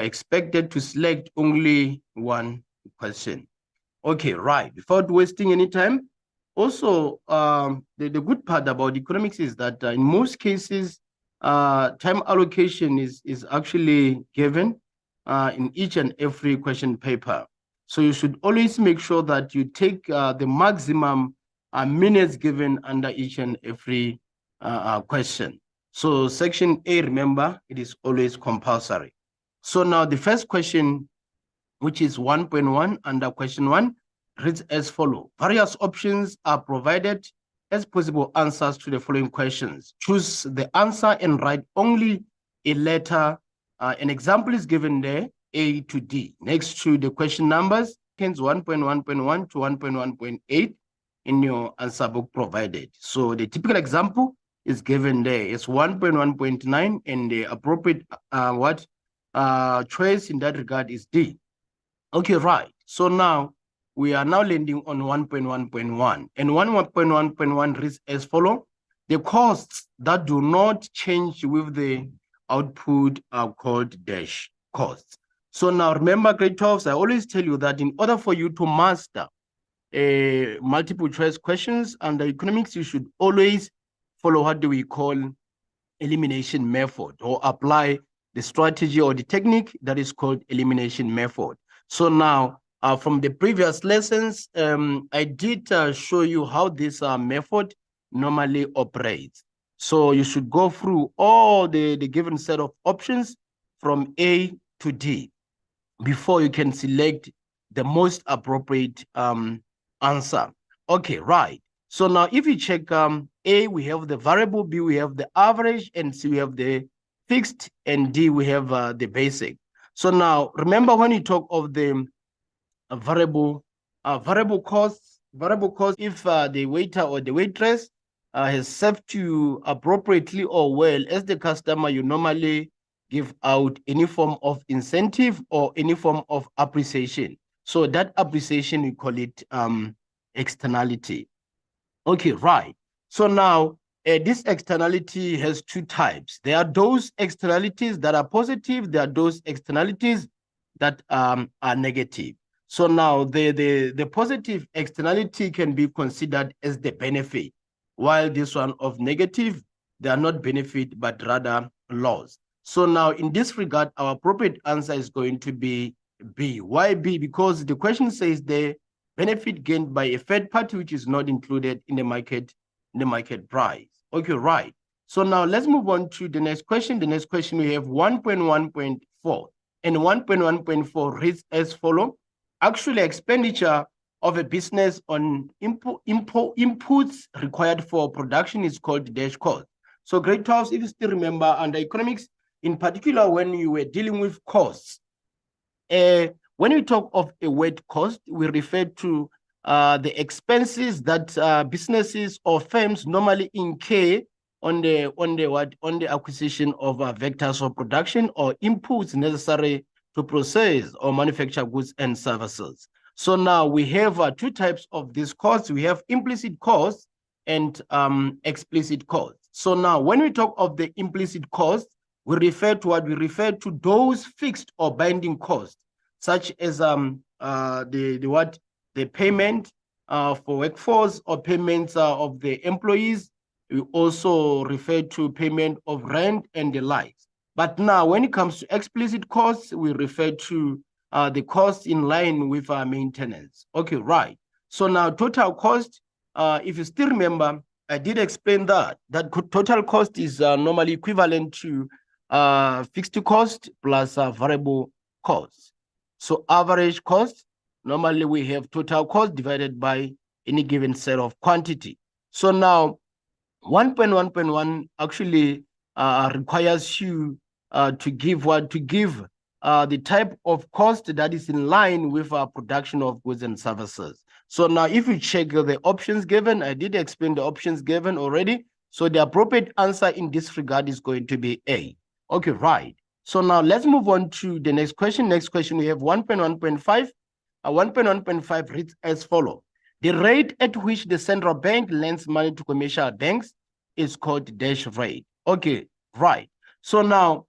expected to select only one question. Okay, right. Without wasting any time, also, the good part about economics is that in most cases, time allocation is actually given in each and every question paper. So you should always make sure that you take the maximum minutes given under each and every question. So section A, remember, it is always compulsory. So now the first question, which is 1.1 under question 1, reads as follows. Various options are provided as possible answers to the following questions. Choose the answer and write only a letter. An example is given there, A to D. Next to the question numbers, 1.1.1 to 1.1.8 in your answer book provided. So the typical example is given there. It's 1.1.9 and the appropriate choice in that regard is D. Okay, right. So now we are now landing on 1.1.1 and 1.1.1 reads as follows. The costs that do not change with the output are called dash costs. So now remember, grade 12s, I always tell you that in order for you to master multiple choice questions under economics, you should always follow what do we call elimination method, or apply the strategy or the technique that is called elimination method. So now, from the previous lessons, I did show you how this method normally operates. So you should go through all the given set of options from A to D before you can select the most appropriate answer. Okay, right. So now if you check A, we have the variable, B, we have the average, and C, we have the fixed, and D, we have the basic. So now remember, when you talk of the variable costs, if the waiter or the waitress has served you appropriately or well as the customer, you normally give out any form of incentive or any form of appreciation. So that appreciation, we call it externality. Okay, right. So now this externality has two types. There are those externalities that are positive. There are those externalities that are negative. So now the positive externality can be considered as the benefit, while this one of negative, they are not benefit, but rather loss. So now in this regard, our appropriate answer is going to be B. Why B? Because the question says the benefit gained by a third party which is not included in the market price. Okay, right. So now let's move on to the next question. The next question, we have 1.1.4, and 1.1.4 reads as follows. Actually, expenditure of a business on inputs required for production is called dash cost. So grade 12, if you still remember, under economics, in particular, when you were dealing with costs, when we talk of a word cost, we refer to the expenses that businesses or firms normally incur on the acquisition of vectors of production or inputs necessary to process or manufacture goods and services. So now we have two types of these costs. We have implicit costs and explicit costs. So now when we talk of the implicit costs, we refer to what? We refer to those fixed or binding costs, such as the payment for workforce or payments of the employees. We also refer to payment of rent and the likes. But now when it comes to explicit costs, we refer to the costs in line with our maintenance. Okay, right. So now total cost, if you still remember, I did explain that total cost is normally equivalent to fixed cost plus variable cost. So average cost, normally we have total cost divided by any given set of quantity. So now 1.1.1 actually requires you to give the type of cost that is in line with our production of goods and services. So now if you check the options given, I did explain the options given already. So the appropriate answer in this regard is going to be A. Okay, right. So now let's move on to the next question. Next question, we have 1.1.5. 1.1.5 reads as follows. The rate at which the central bank lends money to commercial banks is called dash rate. Okay, right. So now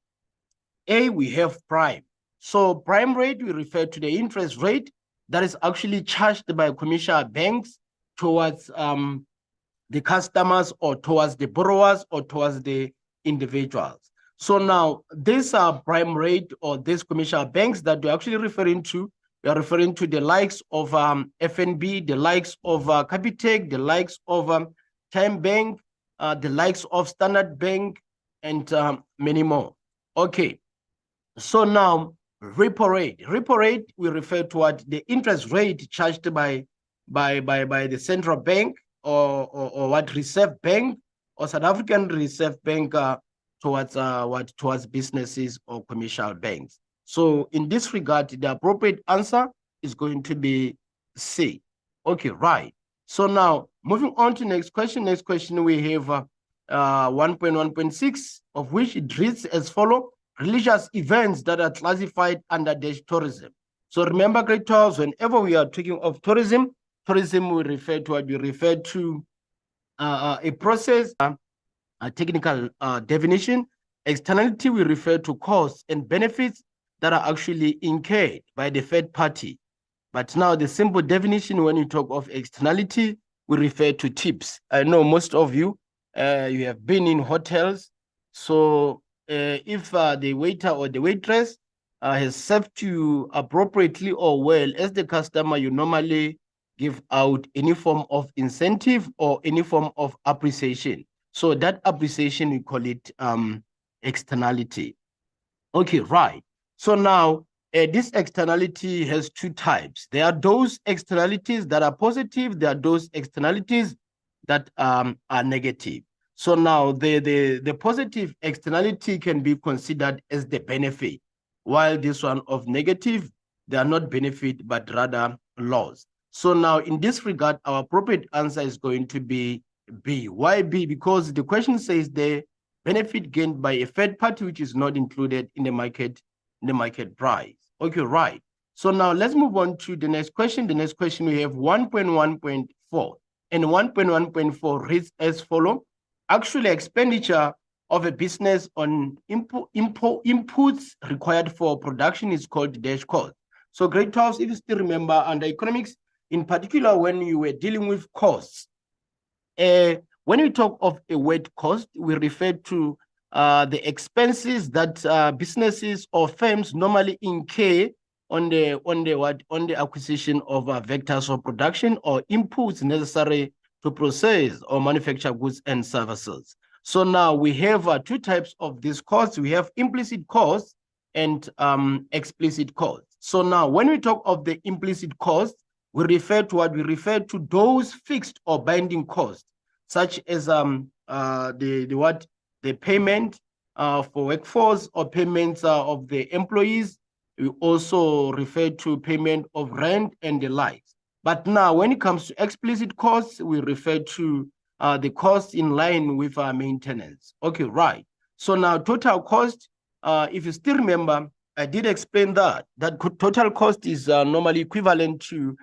A, we have prime. So prime rate, we refer to the interest rate that is actually charged by commercial banks towards the customers or towards the borrowers or towards the individuals. So now these are prime rate or these commercial banks that we're actually referring to. We are referring to the likes of FNB, the likes of Capitec, the likes of Time Bank, the likes of Standard Bank, and many more. Okay, so now repo rate. Repo rate, we refer to what the interest rate charged by the central bank or what Reserve Bank or South African Reserve Bank towards businesses or commercial banks. So in this regard, the appropriate answer is going to be C. Okay, right. So now moving on to next question. Next question we have 1.1.6, of which it reads as follows: religious events that are classified under tourism. So remember, grade 12, whenever we are talking of tourism we refer to what we refer to a process, a technical definition. Externality, we refer to costs and benefits that are actually incurred by the third party. But now the simple definition, when you talk of externality, we refer to tips. I know most of you, you have been in hotels. So if the waiter or the waitress has served you appropriately or well, as the customer, you normally give out any form of incentive or any form of appreciation. So that appreciation, we call it externality. Okay, right. So now this externality has two types. There are those externalities that are positive. There are those externalities that are negative. So now the positive externality can be considered as the benefit, while this one of negative, they are not benefit, but rather loss. So now in this regard, our appropriate answer is going to be B. Why B? Because the question says the benefit gained by a third party which is not included in the market price. Okay, right. So now let's move on to the next question. The next question we have 1.1.4, and 1.1.4 reads as follows: actual expenditure of a business on inputs required for production is called dash cost. So grade 12, if you still remember, under economics, in particular, when you were dealing with costs, when we talk of a word cost, we refer to the expenses that businesses or firms normally incur on the acquisition of vectors of production or inputs necessary to process or manufacture goods and services. So now we have two types of these costs. We have implicit costs and explicit costs. So now when we talk of the implicit costs, we refer to what? We refer to those fixed or binding costs, such as the payment for workforce or payments of the employees. We also refer to payment of rent and the likes. But now when it comes to explicit costs, we refer to the costs in line with our maintenance. Okay, right. So now total cost, if you still remember, I did explain that total cost is normally equivalent to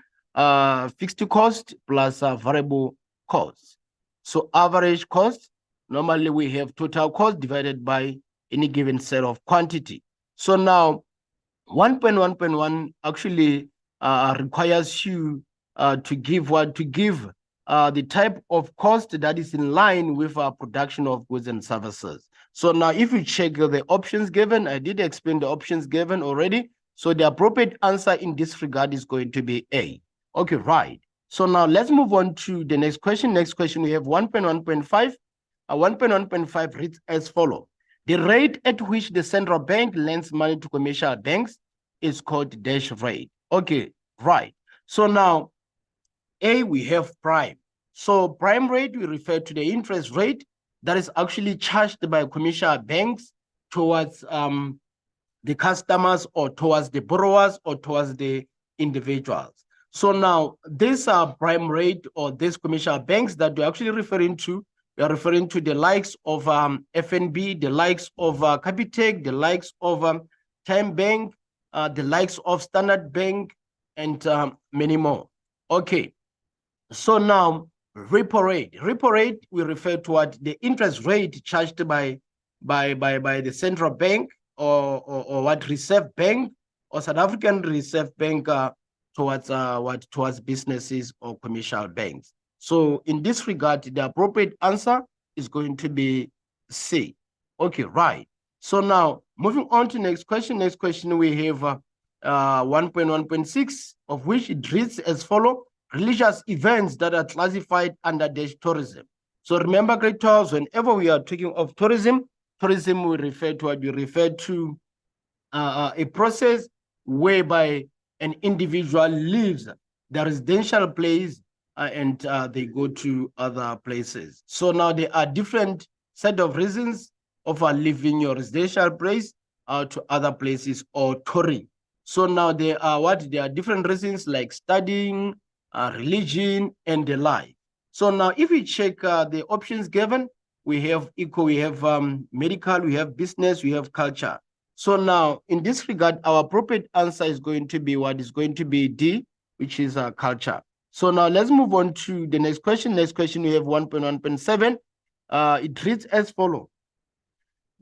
fixed cost plus variable cost. So average cost, normally we have total cost divided by any given set of quantity. So now 1.1.1 actually requires you to give the type of cost that is in line with our production of goods and services. So now if you check the options given, I did explain the options given already. So the appropriate answer in this regard is going to be A. Okay, right. So now let's move on to the next question. Next question, we have 1.1.5. 1.1.5 reads as follows: the rate at which the central bank lends money to commercial banks is called dash rate. Okay, right. So now A, we have prime. So prime rate, we refer to the interest rate that is actually charged by commercial banks towards the customers or towards the borrowers or towards the individuals. So now these are prime rate or these commercial banks that we're actually referring to. We are referring to the likes of FNB, the likes of Capitec, the likes of Time Bank, the likes of Standard Bank, and many more. Okay, so now repo rate. Repo rate, we refer to what the interest rate charged by the central bank or what Reserve Bank or South African Reserve Bank towards businesses or commercial banks. So in this regard, the appropriate answer is going to be C. Okay, right. So now moving on to next question. Next question we have 1.1.6, of which it reads as follows: religious events that are classified under tourism. So remember, grade 12, whenever we are talking of tourism we refer to what we refer to a process whereby an individual leaves the residential place and they go to other places. So now there are different set of reasons of leaving your residential place to other places or touring. So now there are different reasons like studying, religion, and the like. So now if we check the options given, we have eco, we have medical, we have business, we have culture. So now in this regard, our appropriate answer is going to be what is going to be D, which is culture. So now let's move on to the next question. Next question, we have 1.1.7. It reads as follows: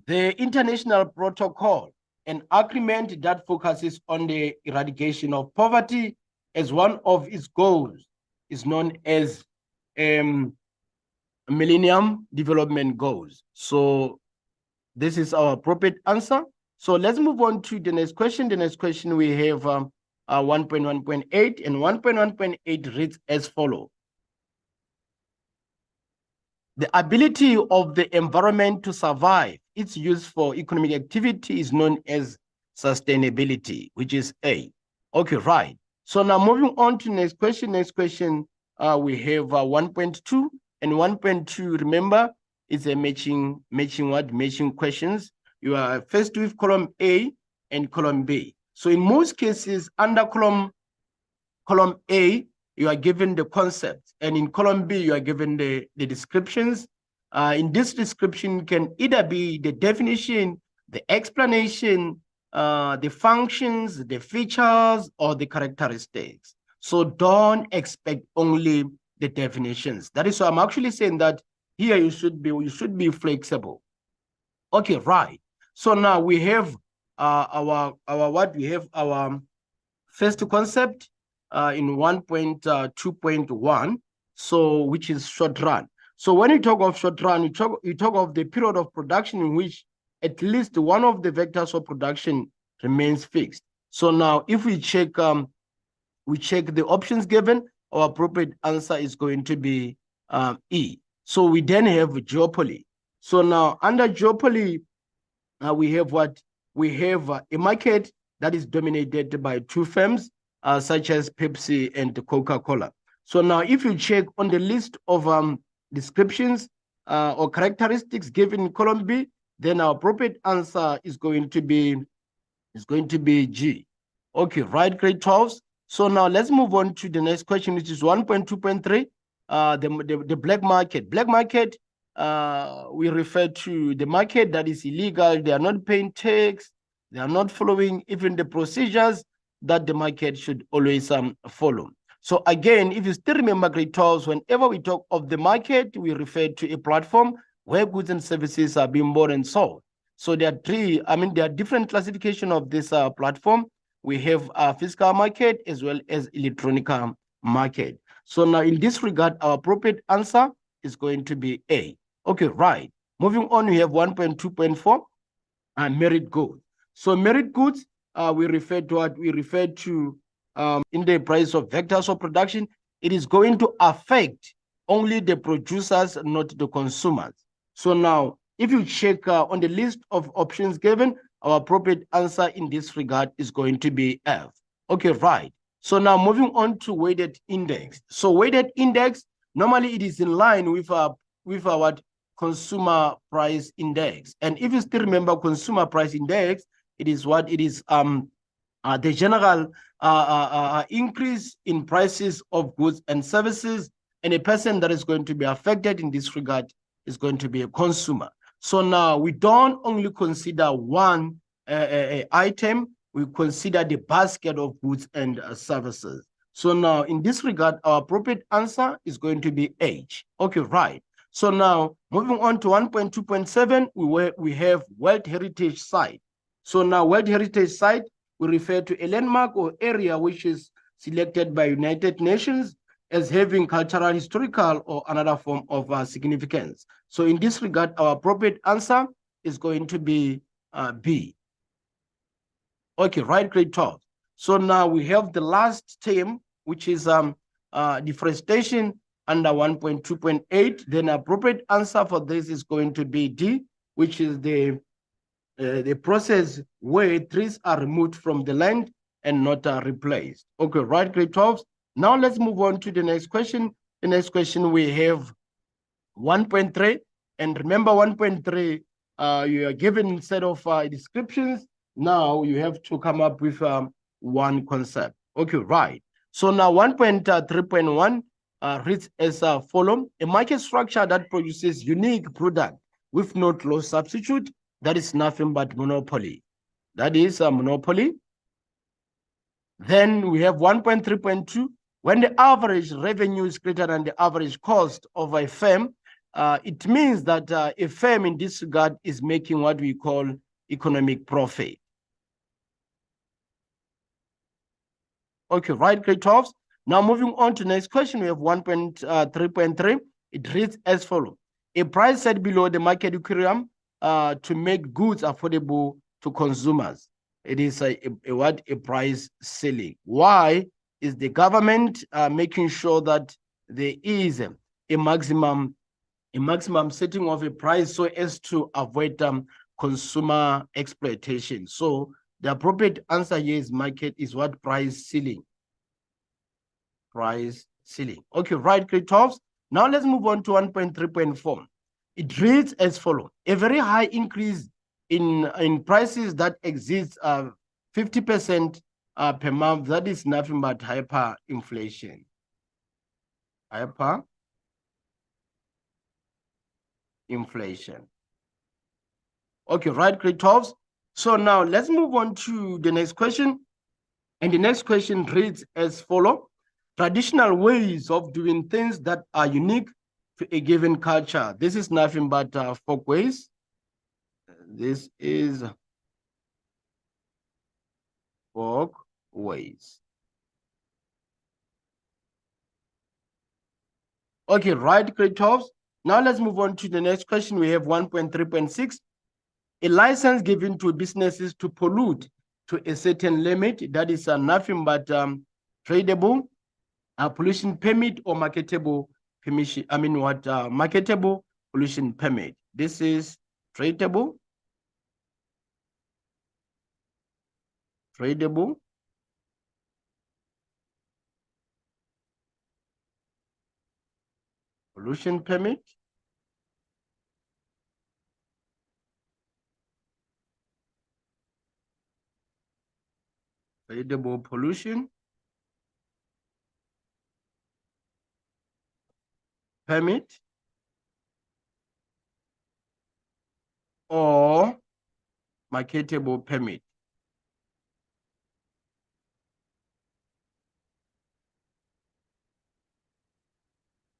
the international protocol, an agreement that focuses on the eradication of poverty as one of its goals, is known as Millennium Development Goals. So this is our appropriate answer. So let's move on to the next question. The next question we have 1.1.8, and 1.1.8 reads as follows: the ability of the environment to survive its use for economic activity is known as sustainability, which is A. Okay, right. So now moving on to next question. Next question we have 1.2, and 1.2, remember, is a matching questions. You are faced with column A and column B. So in most cases, under column A, you are given the concept, and in column B, you are given the descriptions. In this description can either be the definition, the explanation, the functions, the features, or the characteristics. So don't expect only the definitions. That is why I'm actually saying that here you should be flexible. Okay, right. So now we have our first concept in 1.2.1, so which is short run. So when you talk of short run, you talk of the period of production in which at least one of the vectors of production remains fixed. So now if we check the options given, our appropriate answer is going to be E. So we then have duopoly. So now under duopoly, we have what? We have a market that is dominated by two firms, such as Pepsi and Coca-Cola. So now if you check on the list of descriptions or characteristics given in column B, then our appropriate answer is going to be G. Okay, right, grade 12s. So now let's move on to the next question, which is 1.2.3, the black market. Black market, we refer to the market that is illegal. They are not paying tax. They are not following even the procedures that the market should always follow. So again, if you still remember grade 12s, whenever we talk of the market, we refer to a platform where goods and services are being bought and sold. So there are different classification of this platform. We have a physical market as well as electronic market. So now in this regard, our appropriate answer is going to be A. Okay, right. Moving on, we have 1.2.4, merit goods. So merit goods, we refer to what we refer to in the price of vectors of production. It is going to affect only the producers, not the consumers. So now, if you check on the list of options given, our appropriate answer in this regard is going to be F. Okay, right. So now moving on to weighted index. So weighted index, normally it is in line with our consumer price index. And if you still remember consumer price index, it is what it is the general increase in prices of goods and services, and a person that is going to be affected in this regard is going to be a consumer. So now we don't only consider one item, we consider the basket of goods and services. So now in this regard, our appropriate answer is going to be H. Okay, right. So now moving on to 1.2.7, we have World Heritage Site. So now World Heritage Site, we refer to a landmark or area which is selected by United Nations as having cultural, historical, or another form of significance. So in this regard, our appropriate answer is going to be B. Okay, right, grade 12. So now we have the last term, which is deforestation under 1.2.8. Then appropriate answer for this is going to be D, which is the process where trees are removed from the land and not replaced. Okay, right, grade 12. Now let's move on to the next question. The next question we have 1.3. And remember 1.3, you are given a set of descriptions. Now you have to come up with one concept. Okay, right. So now 1.3.1 reads as follows: a market structure that produces unique product with no close substitute, that is nothing but monopoly. That is a monopoly. Then we have 1.3.2. When the average revenue is greater than the average cost of a firm, it means that a firm in this regard is making what we call economic profit. Okay, right, grade 12. Now moving on to the next question, we have 1.3.3. It reads as follows: a price set below the market equilibrium to make goods affordable to consumers. It is a price ceiling. Why is the government making sure that there is a maximum setting of a price so as to avoid consumer exploitation? So the appropriate answer here is what? Price ceiling. Price ceiling. Okay, right, grade 12. Now let's move on to 1.3.4. It reads as follows: a very high increase in prices that exceeds 50% per month. That is nothing but hyperinflation. Hyperinflation. Okay, right, grade 12. So now let's move on to the next question. And the next question reads as follows: traditional ways of doing things that are unique to a given culture. This is nothing but folkways. This is folkways. Okay, right, grade 12. Now let's move on to the next question. We have 1.3.6. A license given to businesses to pollute to a certain limit. That is nothing but tradable, pollution permit, or marketable permission. Marketable pollution permit. This is tradable pollution permit. Tradable pollution permit or marketable permit.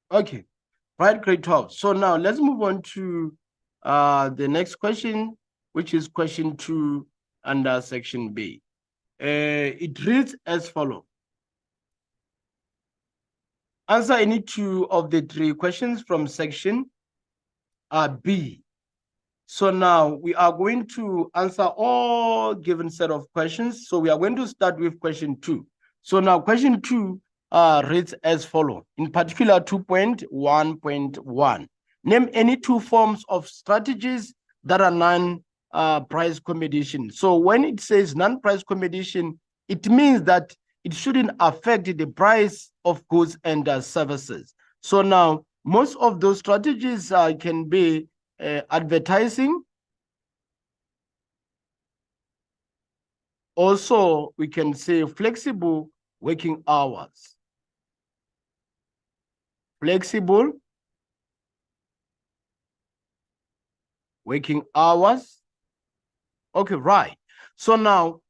Okay, right, grade 12. So now let's move on to the next question, which is question 2 under section B. It reads as follows: answer any 2 of the 3 questions from section B. So now we are going to answer all given set of questions. So we are going to start with question 2. So now question 2 reads as follows. In particular, 2.1.1. Name any 2 forms of strategies that are non-price competition. So when it says non-price competition, it means that it shouldn't affect the price of goods and services. So now most of those strategies can be advertising. Also, we can say flexible working hours. Flexible working hours. Okay, right. So now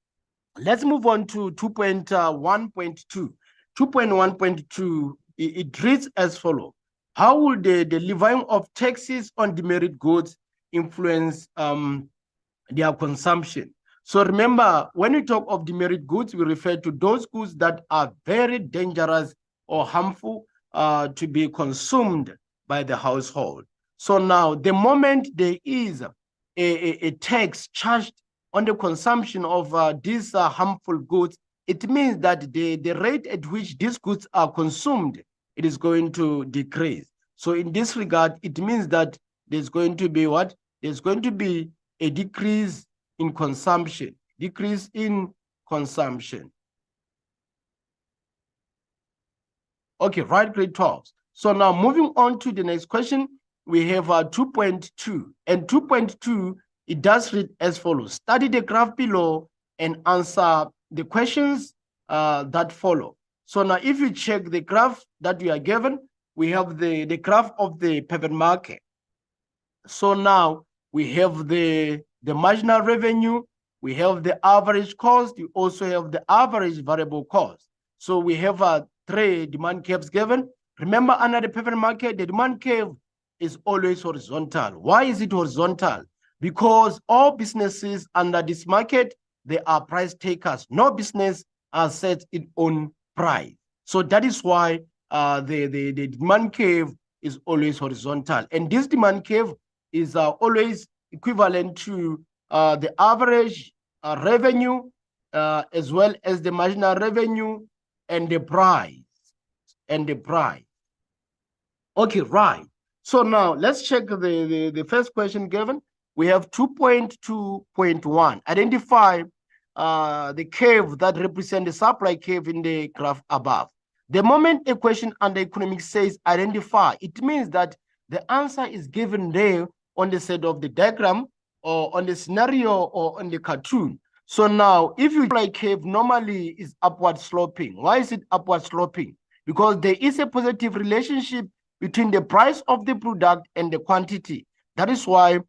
let's move on to 2.1.2. 2.1.2, it reads as follows: how will the levying of taxes on demerit goods influence their consumption? So remember, when we talk of demerit goods, we refer to those goods that are very dangerous or harmful to be consumed by the household. So now, the moment there is a tax charged on the consumption of these harmful goods, it means that the rate at which these goods are consumed, it is going to decrease. So in this regard, it means that there's going to be what? There's going to be a decrease in consumption, decrease in consumption. Okay, right, grade 12. So now moving on to the next question, we have 2.2. And 2.2, it does read as follows. Study the graph below and answer the questions that follow. So now if you check the graph that we are given, we have the graph of the pivot market. So now we have the marginal revenue, we have the average cost, we also have the average variable cost. So we have 3 demand curves given. Remember, under the pivot market, the demand curve is always horizontal. Why is it horizontal? Because all businesses under this market, they are price takers. No business has set its own price. So that is why the demand curve is always horizontal. And this demand curve is always equivalent to the average revenue as well as the marginal revenue and the price. Okay, right. So now let's check the first question given. We have 2.2.1. Identify the curve that represents the supply curve in the graph above. The moment a question under economics says identify, it means that the answer is given there on the side of the diagram or on the scenario or on the cartoon. So now, if you supply curve normally is upward sloping. Why is it upward sloping? Because there is a positive relationship between the price of the product and the quantity. That is why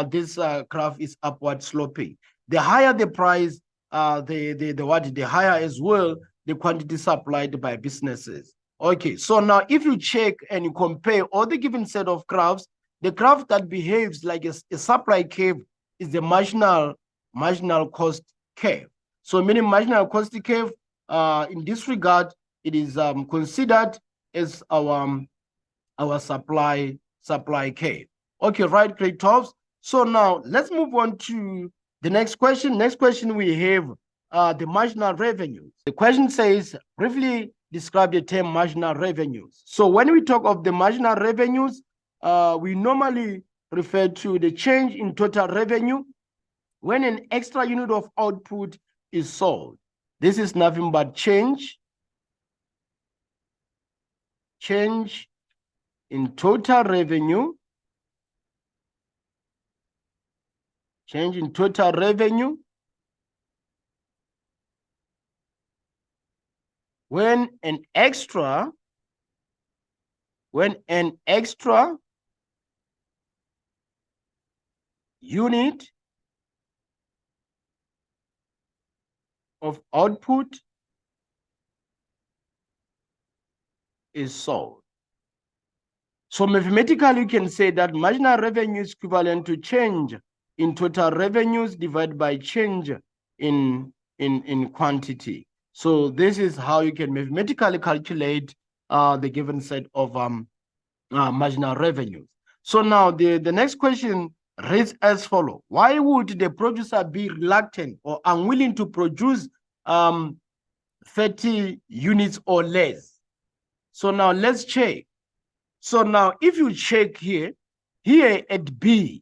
this graph is upward sloping. The higher the price, the higher as well the quantity supplied by businesses. Okay, so now if you check and you compare all the given set of graphs, the graph that behaves like a supply curve is the marginal cost curve. So meaning marginal cost curve, in this regard, it is considered as our supply curve. Okay, right, grade 12. So now let's move on to the next question. Next question we have the marginal revenues. The question says, briefly describe the term marginal revenues. So when we talk of the marginal revenues, we normally refer to the change in total revenue when an extra unit of output is sold. This is nothing but change in total revenue, change in total revenue when an extra unit of output is sold. So mathematically, you can say that marginal revenue is equivalent to change in total revenues divided by change in quantity. So this is how you can mathematically calculate the given set of marginal revenues. So now the next question reads as follows. Why would the producer be reluctant or unwilling to produce 30 units or less? So now let's check. So now if you check here at B,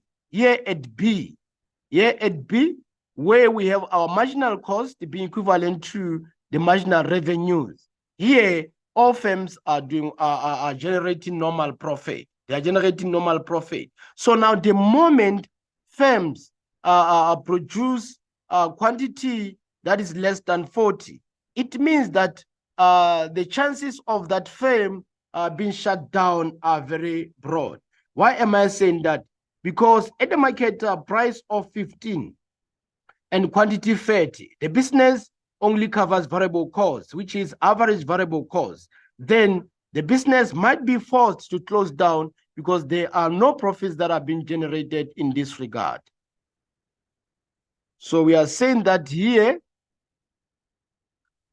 where we have our marginal cost being equivalent to the marginal revenues, here all firms are generating normal profit. They are generating normal profit. So now the moment firms produce a quantity that is less than 40, it means that the chances of that firm being shut down are very broad. Why am I saying that? Because at the market price of 15 and quantity 30, the business only covers variable costs, which is average variable costs. Then the business might be forced to close down because there are no profits that are being generated in this regard. So we are saying that here,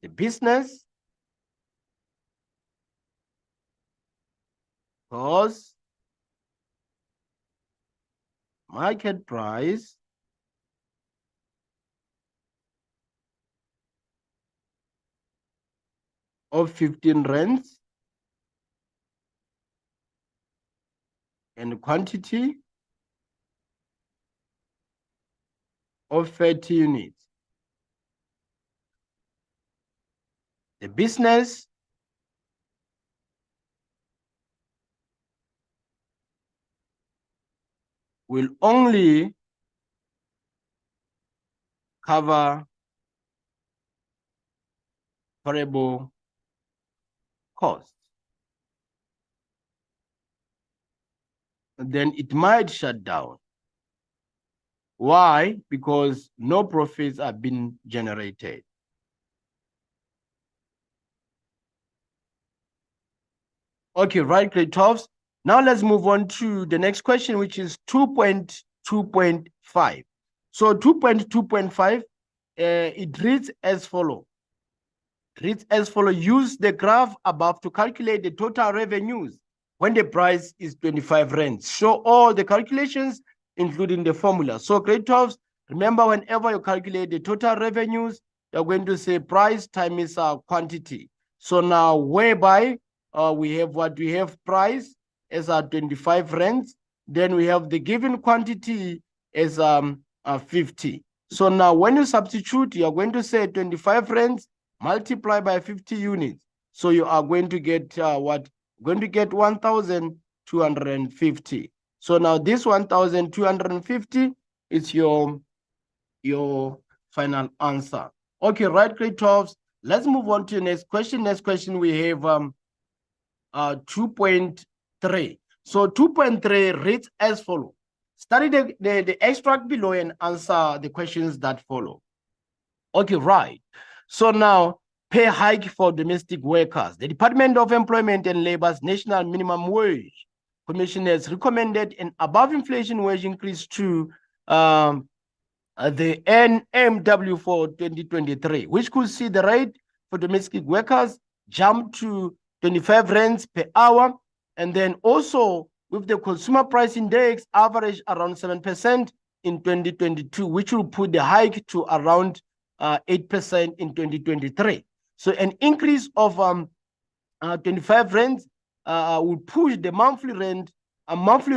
the business cost market price of 15 rands and quantity of 30 units. The business will only cover variable costs. Then it might shut down. Why? Because no profits have been generated. Okay, right, grade 12s. Now let's move on to the next question, which is 2.2.5. So 2.2.5, it reads as follows. Use the graph above to calculate the total revenues when the price is 25 rands. Show all the calculations, including the formula. So grade 12s, remember, whenever you calculate the total revenues, you're going to say price times quantity. So now whereby we have what we have price as 25 rands, then we have the given quantity as 50. So now when you substitute, you're going to say 25 rands multiply by 50 units. So you are going to get what? Going to get 1,250. So now this 1,250 is your final answer. Okay, right, grade 12s. Let's move on to the next question. Next question, we have 2.3. So 2.3 reads as follows. Study the extract below and answer the questions that follow. Okay, right. So now, pay hike for domestic workers. The Department of Employment and Labor's National Minimum Wage Commission has recommended an above inflation wage increase to the NMW for 2023, which could see the rate for domestic workers jump to 25 rands per hour. And then also with the consumer price index average around 7% in 2022, which will put the hike to around 8% in 2023. So an increase of 25 rands will push the monthly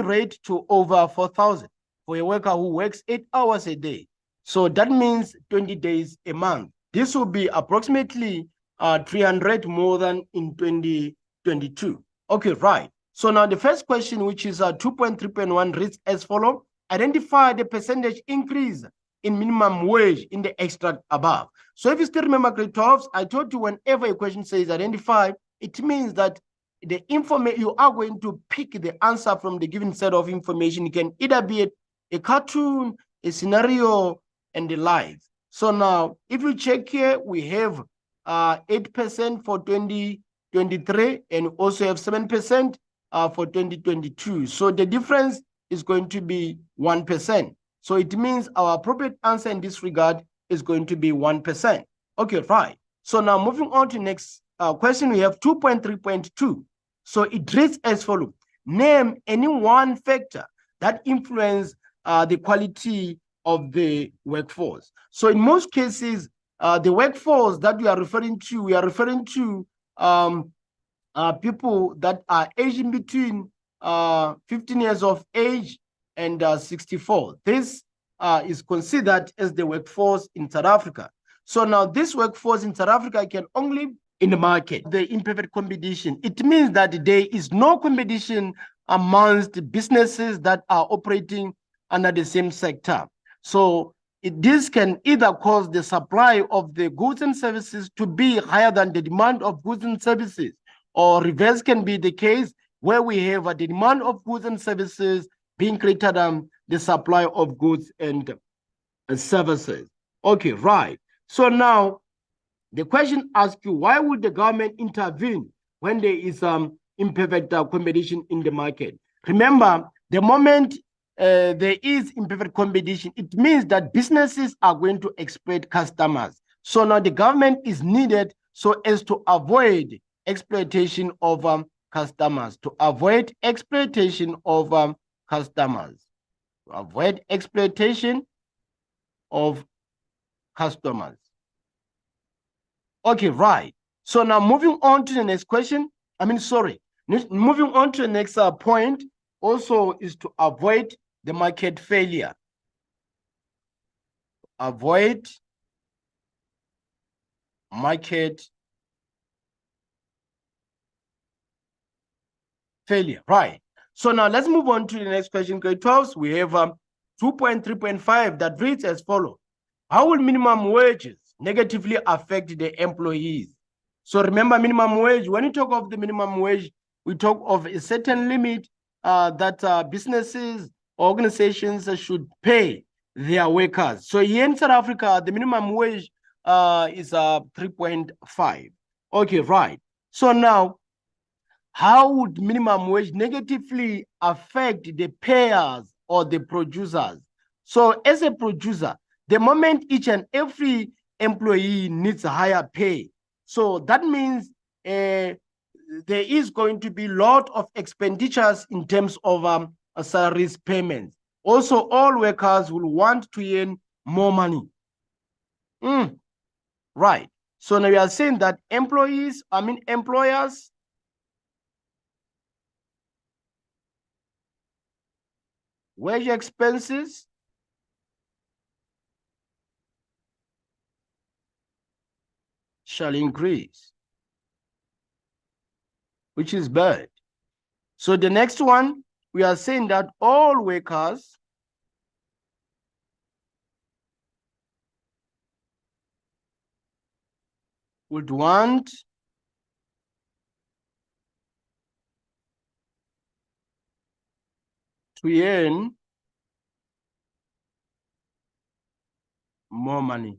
rate to over 4,000 for a worker who works 8 hours a day. So that means 20 days a month. This will be approximately 300 more than in 2022. Okay, right. So now the first question, which is 2.3.1, reads as follows. Identify the percentage increase in minimum wage in the extract above. So if you still remember grade 12s, I told you whenever a question says identify, it means that the information you are going to pick the answer from the given set of information. It can either be a cartoon, a scenario, and the like. So now, if you check here, we have 8% for 2023 and also have 7% for 2022. So the difference is going to be 1%. So it means our appropriate answer in this regard is going to be 1%. Okay, right. So now moving on to next question, we have 2.3.2. So it reads as follows. Name any one factor that influences the quality of the workforce. So in most cases, the workforce that we are referring to people that are aging between 15 years of age and 64. This is considered as the workforce in South Africa. So now this workforce in South Africa can only in the market, the imperfect competition. It means that there is no competition amongst businesses that are operating under the same sector. So this can either cause the supply of the goods and services to be higher than the demand of goods and services, or reverse can be the case where we have the demand of goods and services being greater than the supply of goods and services. Okay, right. So now the question asks you, why would the government intervene when there is imperfect competition in the market? Remember, the moment there is imperfect competition, it means that businesses are going to exploit customers. So now the government is needed so as to avoid exploitation of customers, to avoid exploitation of customers, to avoid exploitation of customers. Okay, right. So now moving on to the next question. Moving on to the next point also is to avoid the market failure. Avoid market failure. Right. So now let's move on to the next question. Grade 12, we have 2.3.5 that reads as follows. How will minimum wages negatively affect the employees? So remember, minimum wage, when you talk of the minimum wage, we talk of a certain limit that businesses, organizations should pay their workers. So here in South Africa, the minimum wage is 3.5. Okay, right. So now, how would minimum wage negatively affect the payers or the producers? So as a producer, the moment each and every employee needs a higher pay, so that means there is going to be a lot of expenditures in terms of salaries payments. Also, all workers will want to earn more money. Right. So now we are saying that employers, wage expenses shall increase, which is bad. So the next one, we are saying that all workers would want to earn more money.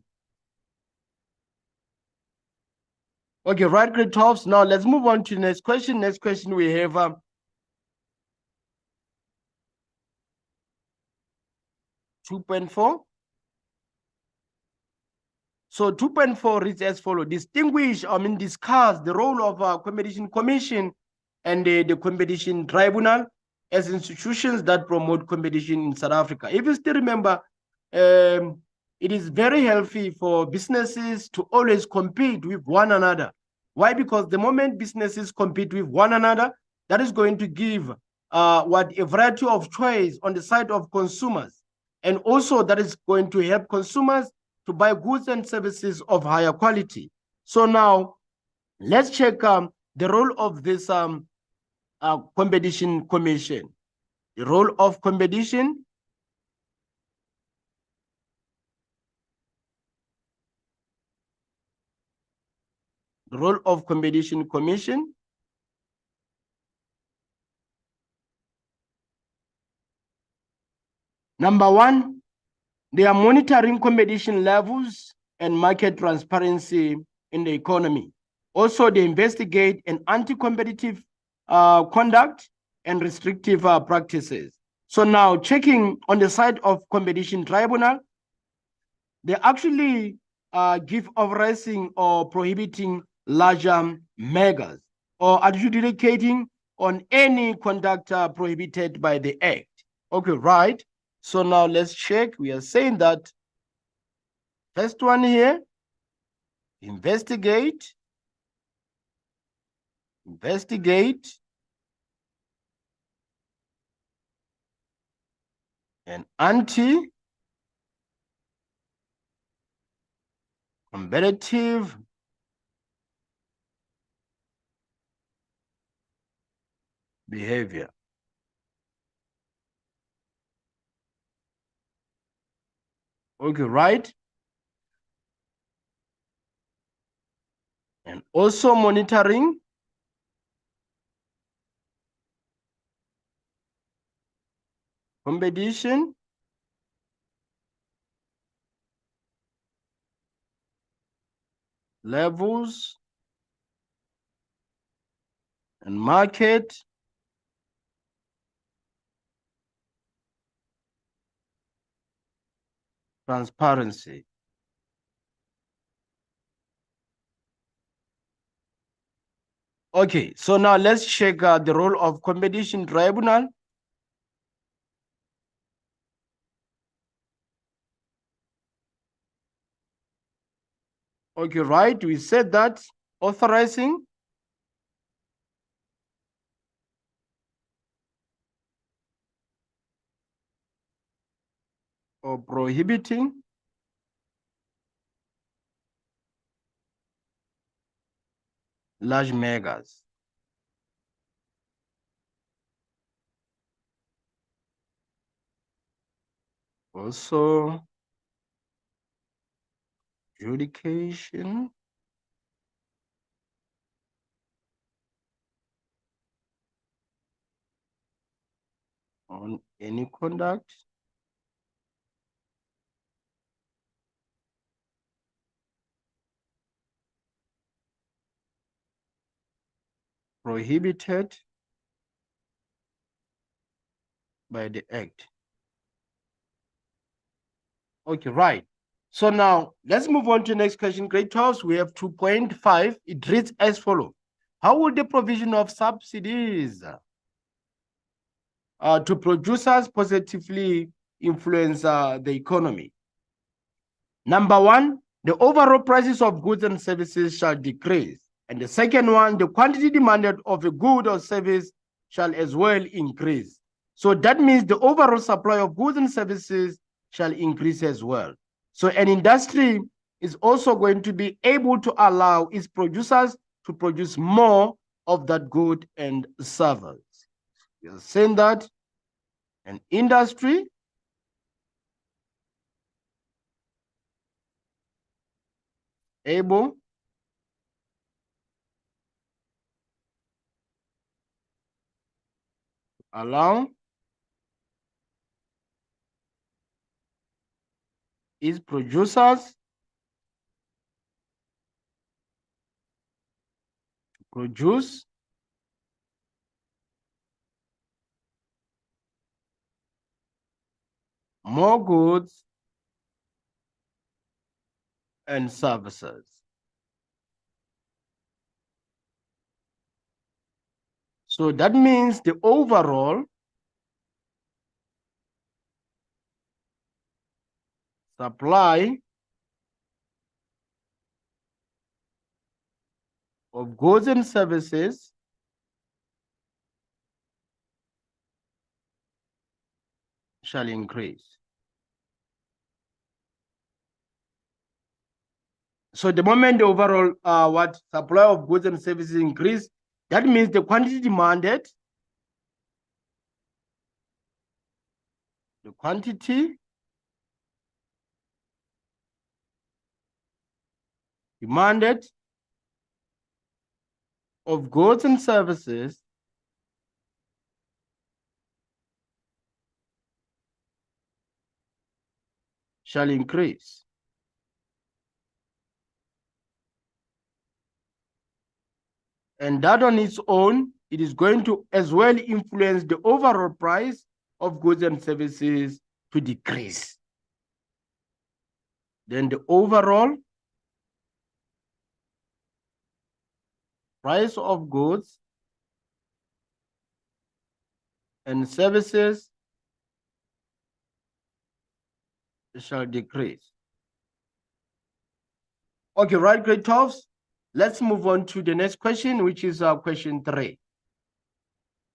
Okay, right, grade 12. Now let's move on to the next question. Next question we have 2.4. So 2.4 reads as follows. Discuss the role of competition commission and the competition tribunal as institutions that promote competition in South Africa. If you still remember, it is very healthy for businesses to always compete with one another. Why? Because the moment businesses compete with one another, that is going to give a variety of choice on the side of consumers. And also that is going to help consumers to buy goods and services of higher quality. So now let's check the role of this competition commission. The role of competition commission. Number one, they are monitoring competition levels and market transparency in the economy. Also, they investigate an anti-competitive conduct and restrictive practices. So now, checking on the side of competition tribunal, they actually give authorizing or prohibiting larger megas or adjudicating on any conduct prohibited by the act. Okay, right. So now let's check. We are saying that first one here, investigate an anti-competitive behavior. Okay, right. And also monitoring competition levels and market Transparency. Okay, so now let's check the role of competition tribunal. Okay, right, we said that authorizing or prohibiting large megas. Also, adjudication on any conduct prohibited by the act. Okay, right. So now let's move on to the next question. Grade 12, we have 2.5. It reads as follows. How will the provision of subsidies to producers positively influence the economy? Number one, the overall prices of goods and services shall decrease. And the second one, the quantity demanded of a good or service shall as well increase. So that means the overall supply of goods and services shall increase as well. So an industry is also going to be able to allow its producers to produce more of that good and service. You're saying that an industry able to allow its producers to produce more goods and services. So that means the overall supply of goods and services shall increase. So the moment the overall supply of goods and services increase, that means the quantity demanded, of goods and services shall increase. And that on its own, it is going to as well influence the overall price of goods and services to decrease. Then the overall price of goods and services shall decrease. Okay, right, grade 12s. Let's move on to the next question, which is question 3.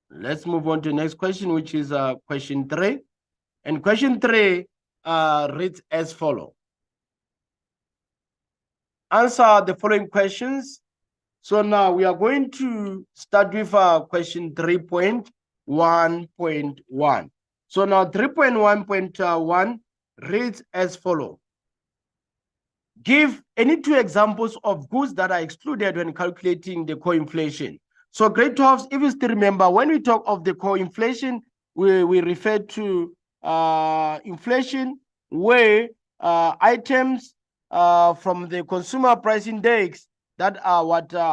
Let's move on to the next question, which is question 3. And question 3 reads as follows. Answer the following questions. So now we are going to start with question 3.1.1. So now 3.1.1 reads as follows. Give any 2 examples of goods that are excluded when calculating the core inflation. So grade 12, if you still remember, when we talk of the core inflation, we refer to inflation where items from the consumer price index that are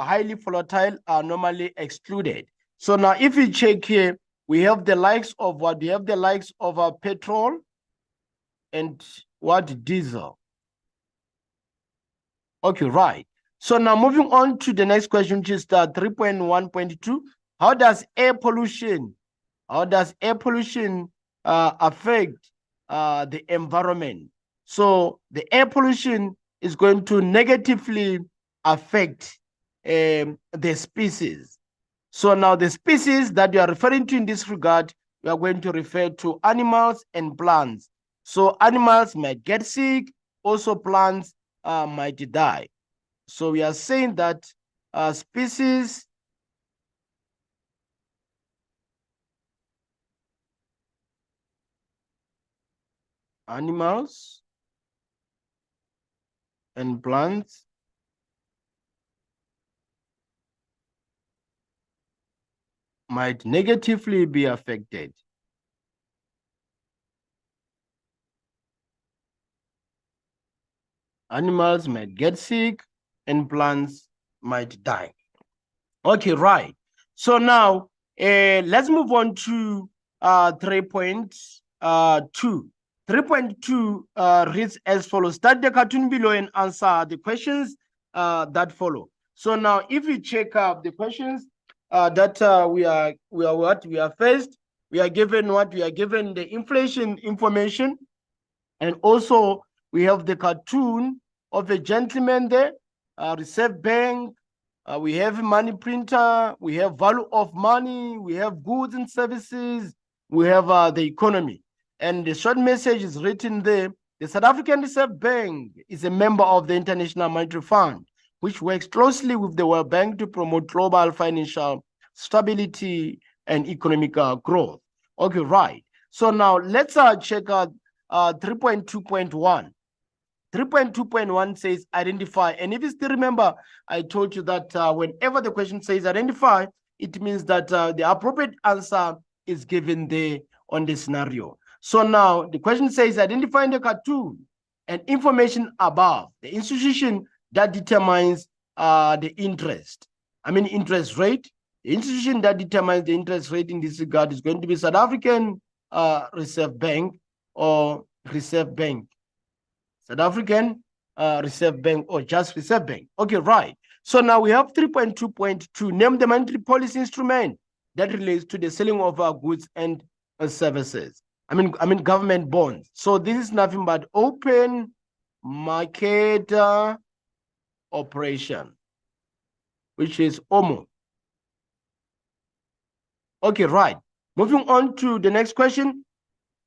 highly volatile are normally excluded. So now if you check here, we have the likes of petrol and what? Diesel. Okay, right. So now moving on to the next question, which is 3.1.2. How does air pollution affect the environment? So the air pollution is going to negatively affect the species. So now the species that you are referring to in this regard, we are going to refer to animals and plants. So animals might get sick, also plants might die. So we are saying that species animals and plants might negatively be affected. Animals might get sick and plants might die. Okay, right. So now let's move on to 3.2. 3.2 reads as follows. Start the cartoon below and answer the questions that follow. So now if we check out the questions that we are faced, we are given what? We are given the inflation information, and also we have the cartoon of a gentleman there, Reserve Bank, we have money printer, we have value of money, we have goods and services, we have the economy. And the short message is written there. The South African Reserve Bank is a member of the International Monetary Fund, which works closely with the World Bank to promote global financial stability and economic growth. Okay, right. So now let's check out 3.2.1. 3.2.1 says identify. And if you still remember, I told you that whenever the question says identify, it means that the appropriate answer is given there on the scenario. So now the question says identify in the cartoon and information above the institution that determines the interest. Interest rate. The institution that determines the interest rate in this regard is going to be South African Reserve Bank or Reserve Bank. South African Reserve Bank or just Reserve Bank. Okay, right. So now we have 3.2.2. Name the monetary policy instrument that relates to the selling of our goods and services. Government bonds. So this is nothing but open market operation, which is OMO. Okay, right. Moving on to the next question.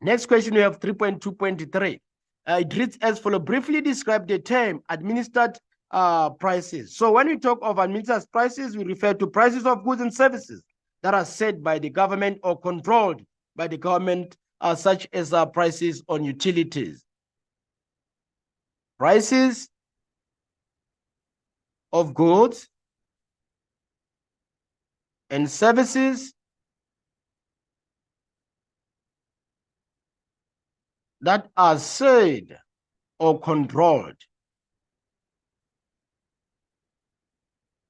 Next question, we have 3.2.3. It reads as follows. Briefly describe the term administered prices. So when we talk of administered prices, we refer to prices of goods and services that are set by the government or controlled by the government, such as prices on utilities. Prices of goods and services that are set or controlled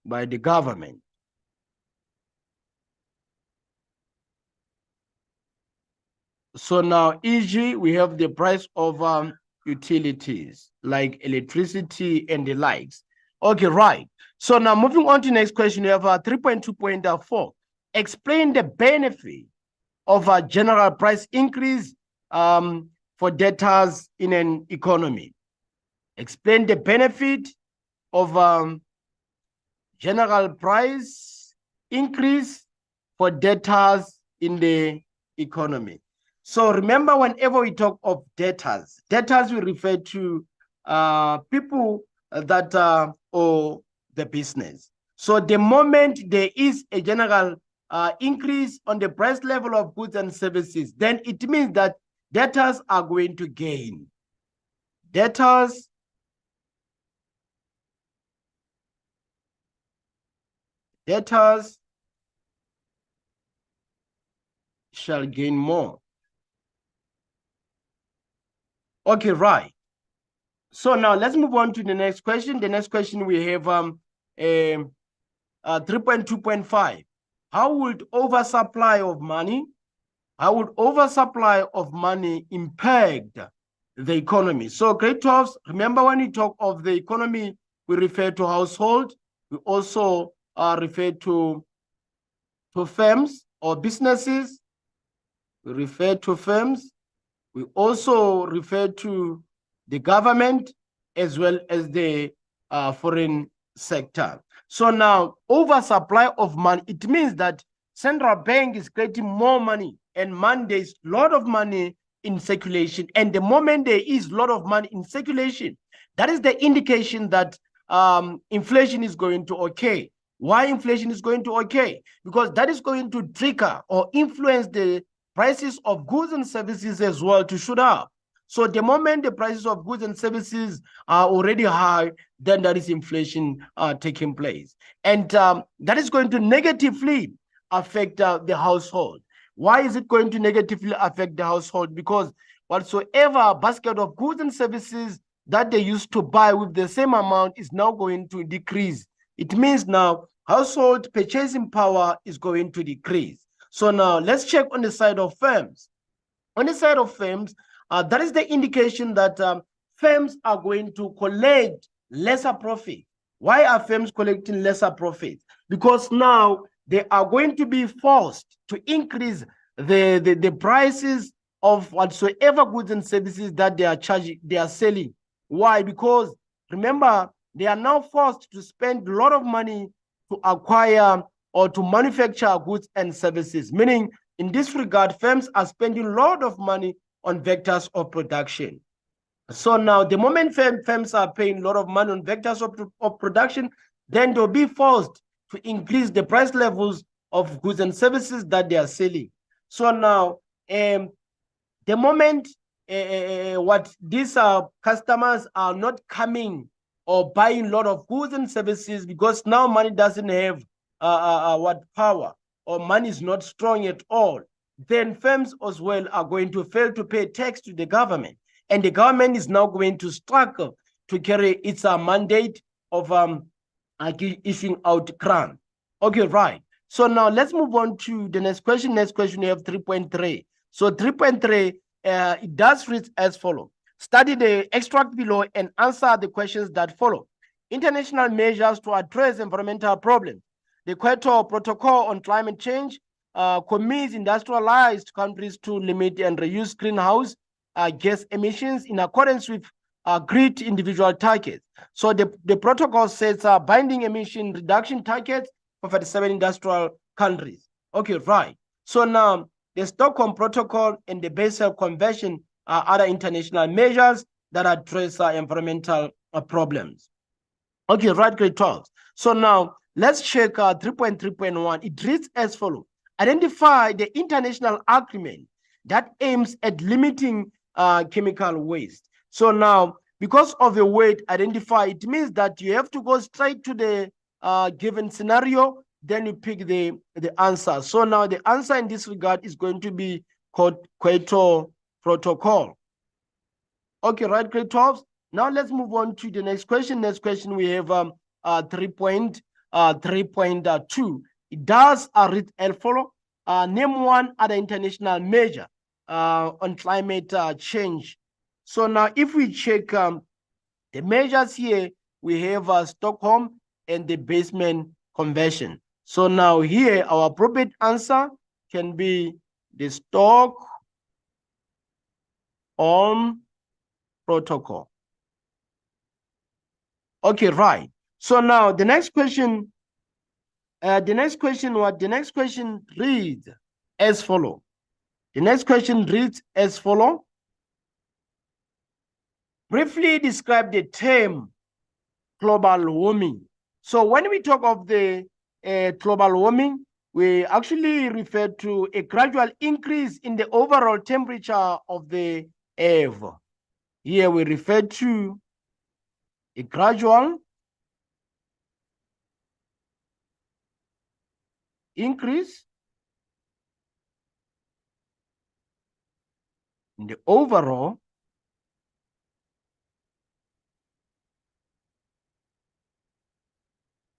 by the government. So now, e.g., we have the price of utilities like electricity and the likes. Okay, right. So now moving on to the next question, we have 3.2.4. Explain the benefit of a general price increase for debtors in an economy. Explain the benefit of general price increase for debtors in the economy. So remember, whenever we talk of debtors we refer to people that owe the business. So the moment there is a general increase on the price level of goods and services, then it means that debtors are going to gain. Debtors shall gain more. Okay, right. So now let's move on to the next question. The next question we have 3.2.5. How would oversupply of money impact the economy. So grade 12s, remember when we talk of the economy, we refer to household. We also refer to firms or businesses. We refer to firms. We also refer to the government as well as the foreign sector. So now, oversupply of money, it means that central bank is creating more money, and there is a lot of money in circulation. And the moment there is a lot of money in circulation, that is the indication that inflation is going to occur. Why inflation is going to occur? Because that is going to trigger or influence the prices of goods and services as well to shoot up. So the moment the prices of goods and services are already high, then there is inflation taking place. And that is going to negatively affect the household. Why is it going to negatively affect the household? Because whatsoever basket of goods and services that they used to buy with the same amount is now going to decrease. It means now household purchasing power is going to decrease. So now let's check on the side of firms. On the side of firms, that is the indication that firms are going to collect lesser profit. Why are firms collecting lesser profit? Because now they are going to be forced to increase the prices of whatsoever goods and services that they are charging, they are selling. Why? Because remember, they are now forced to spend a lot of money to acquire or to manufacture goods and services. Meaning, in this regard, firms are spending a lot of money on vectors of production. So now, the moment firms are paying a lot of money on vectors of production, then they'll be forced to increase the price levels of goods and services that they are selling. So now, the moment what these customers are not coming or buying a lot of goods and services, because now money doesn't have what power, or money is not strong at all, then firms as well are going to fail to pay tax to the government. And the government is now going to struggle to carry its mandate of issuing out grant. Okay, right. So now let's move on to the next question. Next question, we have 3.3. So 3.3, it does read as follows. Study the extract below and answer the questions that follow. International measures to address environmental problems. The Kyoto Protocol on Climate Change commits industrialized countries to limit and reduce greenhouse gas emissions in accordance with agreed individual targets. So the protocol sets binding emission reduction targets for 47 industrial countries. Okay, right. So now the Stockholm Protocol and the B.SAM Convention are other international measures that address environmental problems. Okay, right, grade 12. So now let's check 3.3.1. It reads as follows. Identify the international agreement that aims at limiting chemical waste. So now, because of the word identify, it means that you have to go straight to the given scenario, then you pick the answer. So now the answer in this regard is going to be called Kyoto Protocol. Okay, right, grade 12. Now let's move on to the next question. Next question, we have 3.2. It does read as follows. Name one other international measure on climate change. So now if we check the measures here, we have Stockholm and the B.SAM Convention. So now here, our appropriate answer can be the Stockholm Protocol. Okay, right. So now the next question, reads as follow. The next question reads as follow. Briefly describe the term global warming. So when we talk of the global warming, we actually refer to a gradual increase in the overall temperature of the Earth. Here we refer to a gradual increase in the overall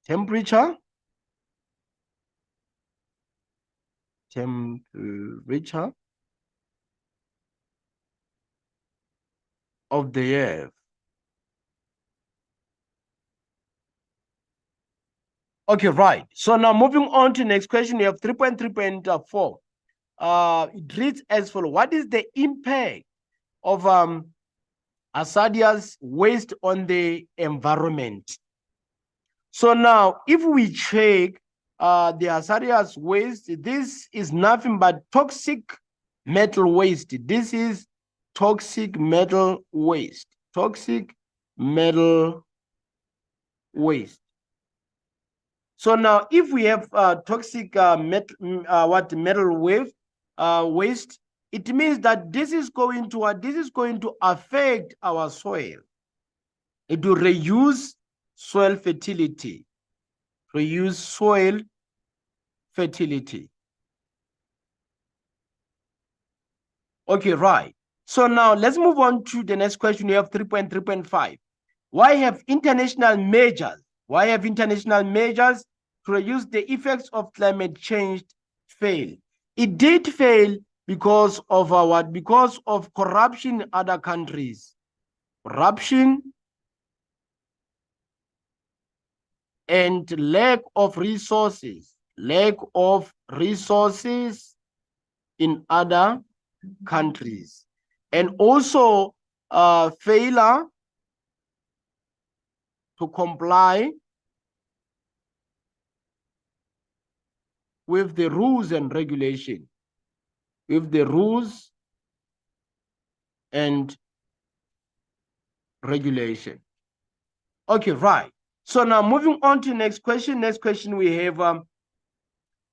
temperature of the year. Okay, right. So now moving on to next question, we have 3.3.4. It reads as follows. What is the impact of hazardous waste on the environment? So now, if we check the hazardous waste, this is nothing but toxic metal waste. This is toxic metal waste. Toxic metal waste. So now, if we have toxic metal waste, it means that this is going to affect our soil. It will reduce soil fertility. Reduce soil fertility. Okay, right. So now let's move on to the next question. We have 3.3.5. Why have international measures to reduce the effects of climate change fail? It did fail because of what? Because of corruption in other countries. Corruption and lack of resources. Lack of resources in other countries. And also failure to comply with the rules and regulation. With the rules and regulation. Okay, right. So now moving on to next question. Next question we have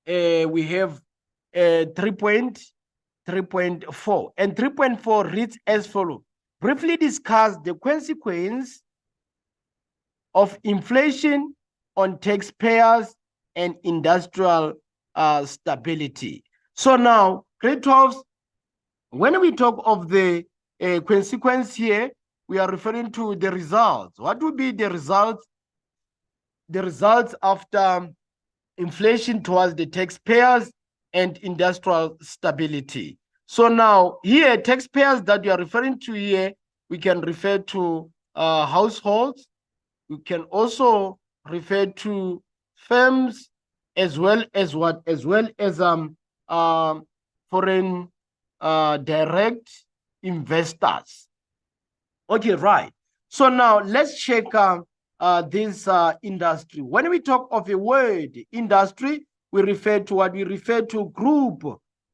3.3.4, and 3.4 reads as follows. Briefly discuss the consequence of inflation on taxpayers and industrial stability. So now, grade 12, when we talk of the consequence here, we are referring to the results. What would be the results? The results after inflation towards the taxpayers and industrial stability. So now here, taxpayers that you are referring to here, we can refer to households. We can also refer to firms, as well as what? As well as foreign direct investors. Okay, right. So now let's check this industry. When we talk of a word industry, we refer to what? We refer to group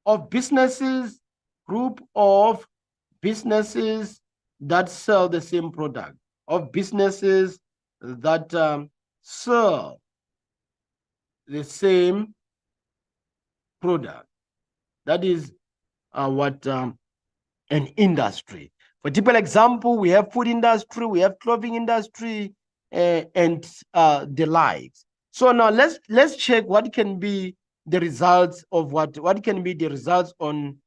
of businesses that sell the same product, of businesses that sell the same product. That is what an industry. For typical example, we have food industry, we have clothing industry, and the likes. So now let's check what can be the results of what can be the results on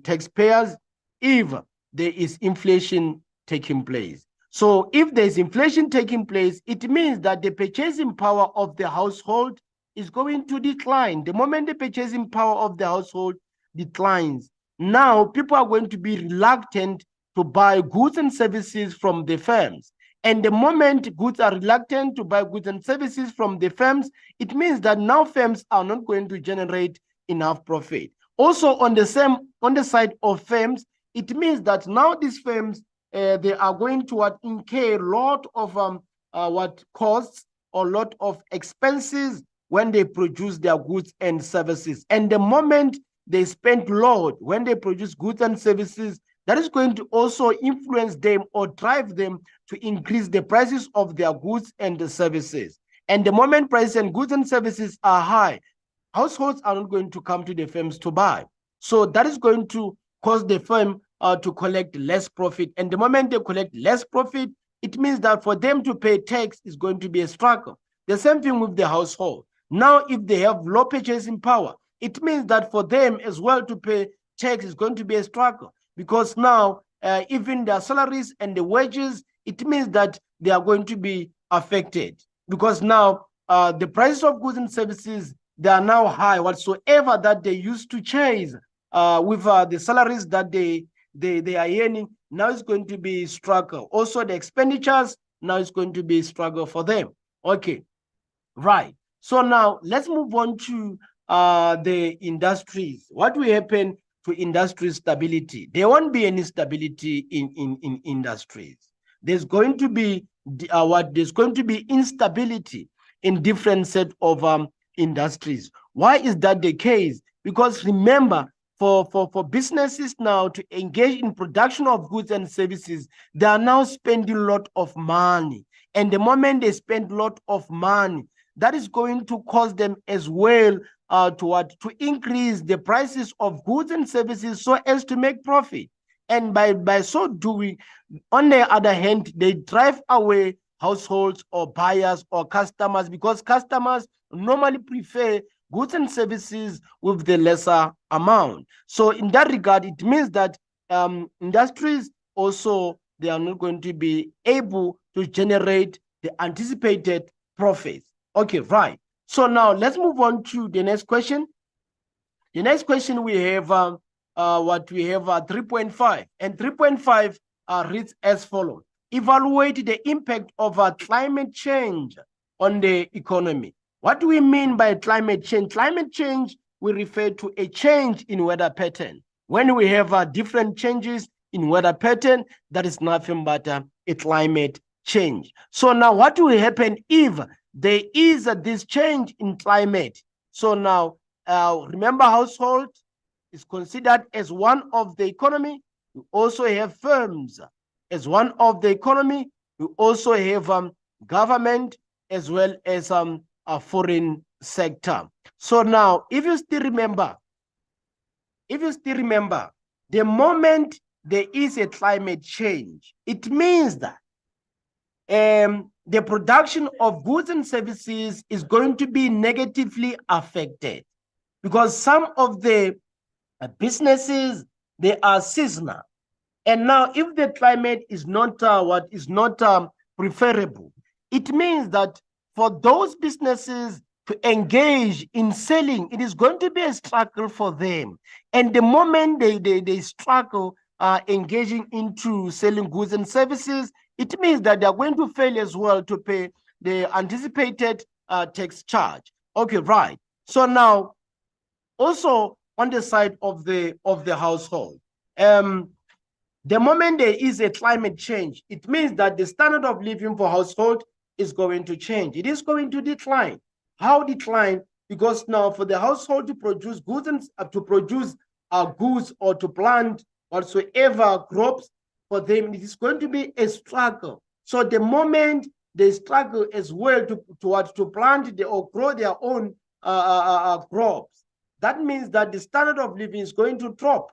taxpayers if there is inflation taking place. So if there is inflation taking place, it means that the purchasing power of the household is going to decline. The moment the purchasing power of the household declines, now people are going to be reluctant to buy goods and services from the firms. And the moment goods are reluctant to buy goods and services from the firms, it means that now firms are not going to generate enough profit. Also, on the side of firms, it means that now these firms they are going to incur a lot of costs or a lot of expenses when they produce their goods and services. And the moment they spend a lot when they produce goods and services, that is going to also influence them or drive them to increase the prices of their goods and the services. And the moment prices and goods and services are high, households are not going to come to the firms to buy. So that is going to cause the firm to collect less profit. And the moment they collect less profit, it means that for them to pay tax is going to be a struggle. The same thing with the household. Now, if they have low purchasing power, it means that for them as well to pay tax is going to be a struggle, because now even their salaries and the wages, it means that they are going to be affected, because now the prices of goods and services, they are now high whatsoever that they used to chase with the salaries that they they are earning, now it's going to be struggle. Also, the expenditures, now it's going to be struggle for them. Okay, right. So now let's move on to the industries. What will happen to industry stability? There won't be any stability in industries. There's going to be there's going to be instability in different set of industries. Why is that the case? Because remember, for businesses now to engage in production of goods and services, they are now spending a lot of money. And the moment they spend a lot of money, that is going to cause them as well to increase the prices of goods and services so as to make profit. And by so doing, on the other hand, they drive away households or buyers or customers, because customers normally prefer goods and services with the lesser amount. So in that regard, it means that industries also, they are not going to be able to generate the anticipated profits. Okay, right. So now let's move on to the next question. The next question we have 3.5, and 3.5 reads as follows: evaluate the impact of climate change on the economy. What do we mean by climate change? Climate change, we refer to a change in weather pattern. When we have different changes in weather pattern, that is nothing but a climate change. So now what will happen if there is this change in climate? So now remember, household is considered as one of the economy. We also have firms as one of the economy. We also have government as well as a foreign sector. So now, if you still remember, the moment there is a climate change, it means that the production of goods and services is going to be negatively affected, because some of the businesses, they are seasonal. And now if the climate is not preferable, it means that for those businesses to engage in selling, it is going to be a struggle for them. And the moment they struggle engaging into selling goods and services, it means that they are going to fail as well to pay the anticipated tax charge. Okay, right. So now, also on the side of the household, the moment there is a climate change, it means that the standard of living for household is going to change. It is going to decline. How decline? Because now for the household to produce goods and goods or to plant whatsoever crops, for them it is going to be a struggle. So the moment they struggle as well to plant or grow their own crops, that means that the standard of living is going to drop.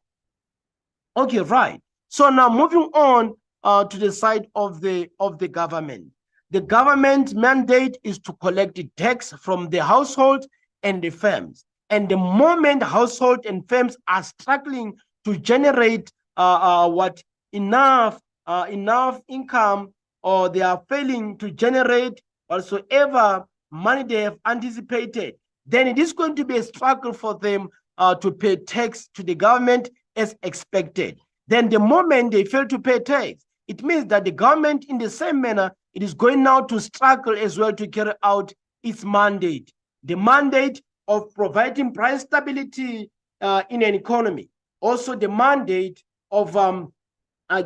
Okay, right. So now moving on to the side of the government. The government mandate is to collect the tax from the household and the firms. And the moment household and firms are struggling to generate enough income, or they are failing to generate whatsoever money they have anticipated, then it is going to be a struggle for them to pay tax to the government as expected. Then the moment they fail to pay tax, it means that the government, in the same manner, it is going now to struggle as well to carry out its mandate, the mandate of providing price stability in an economy. Also the mandate of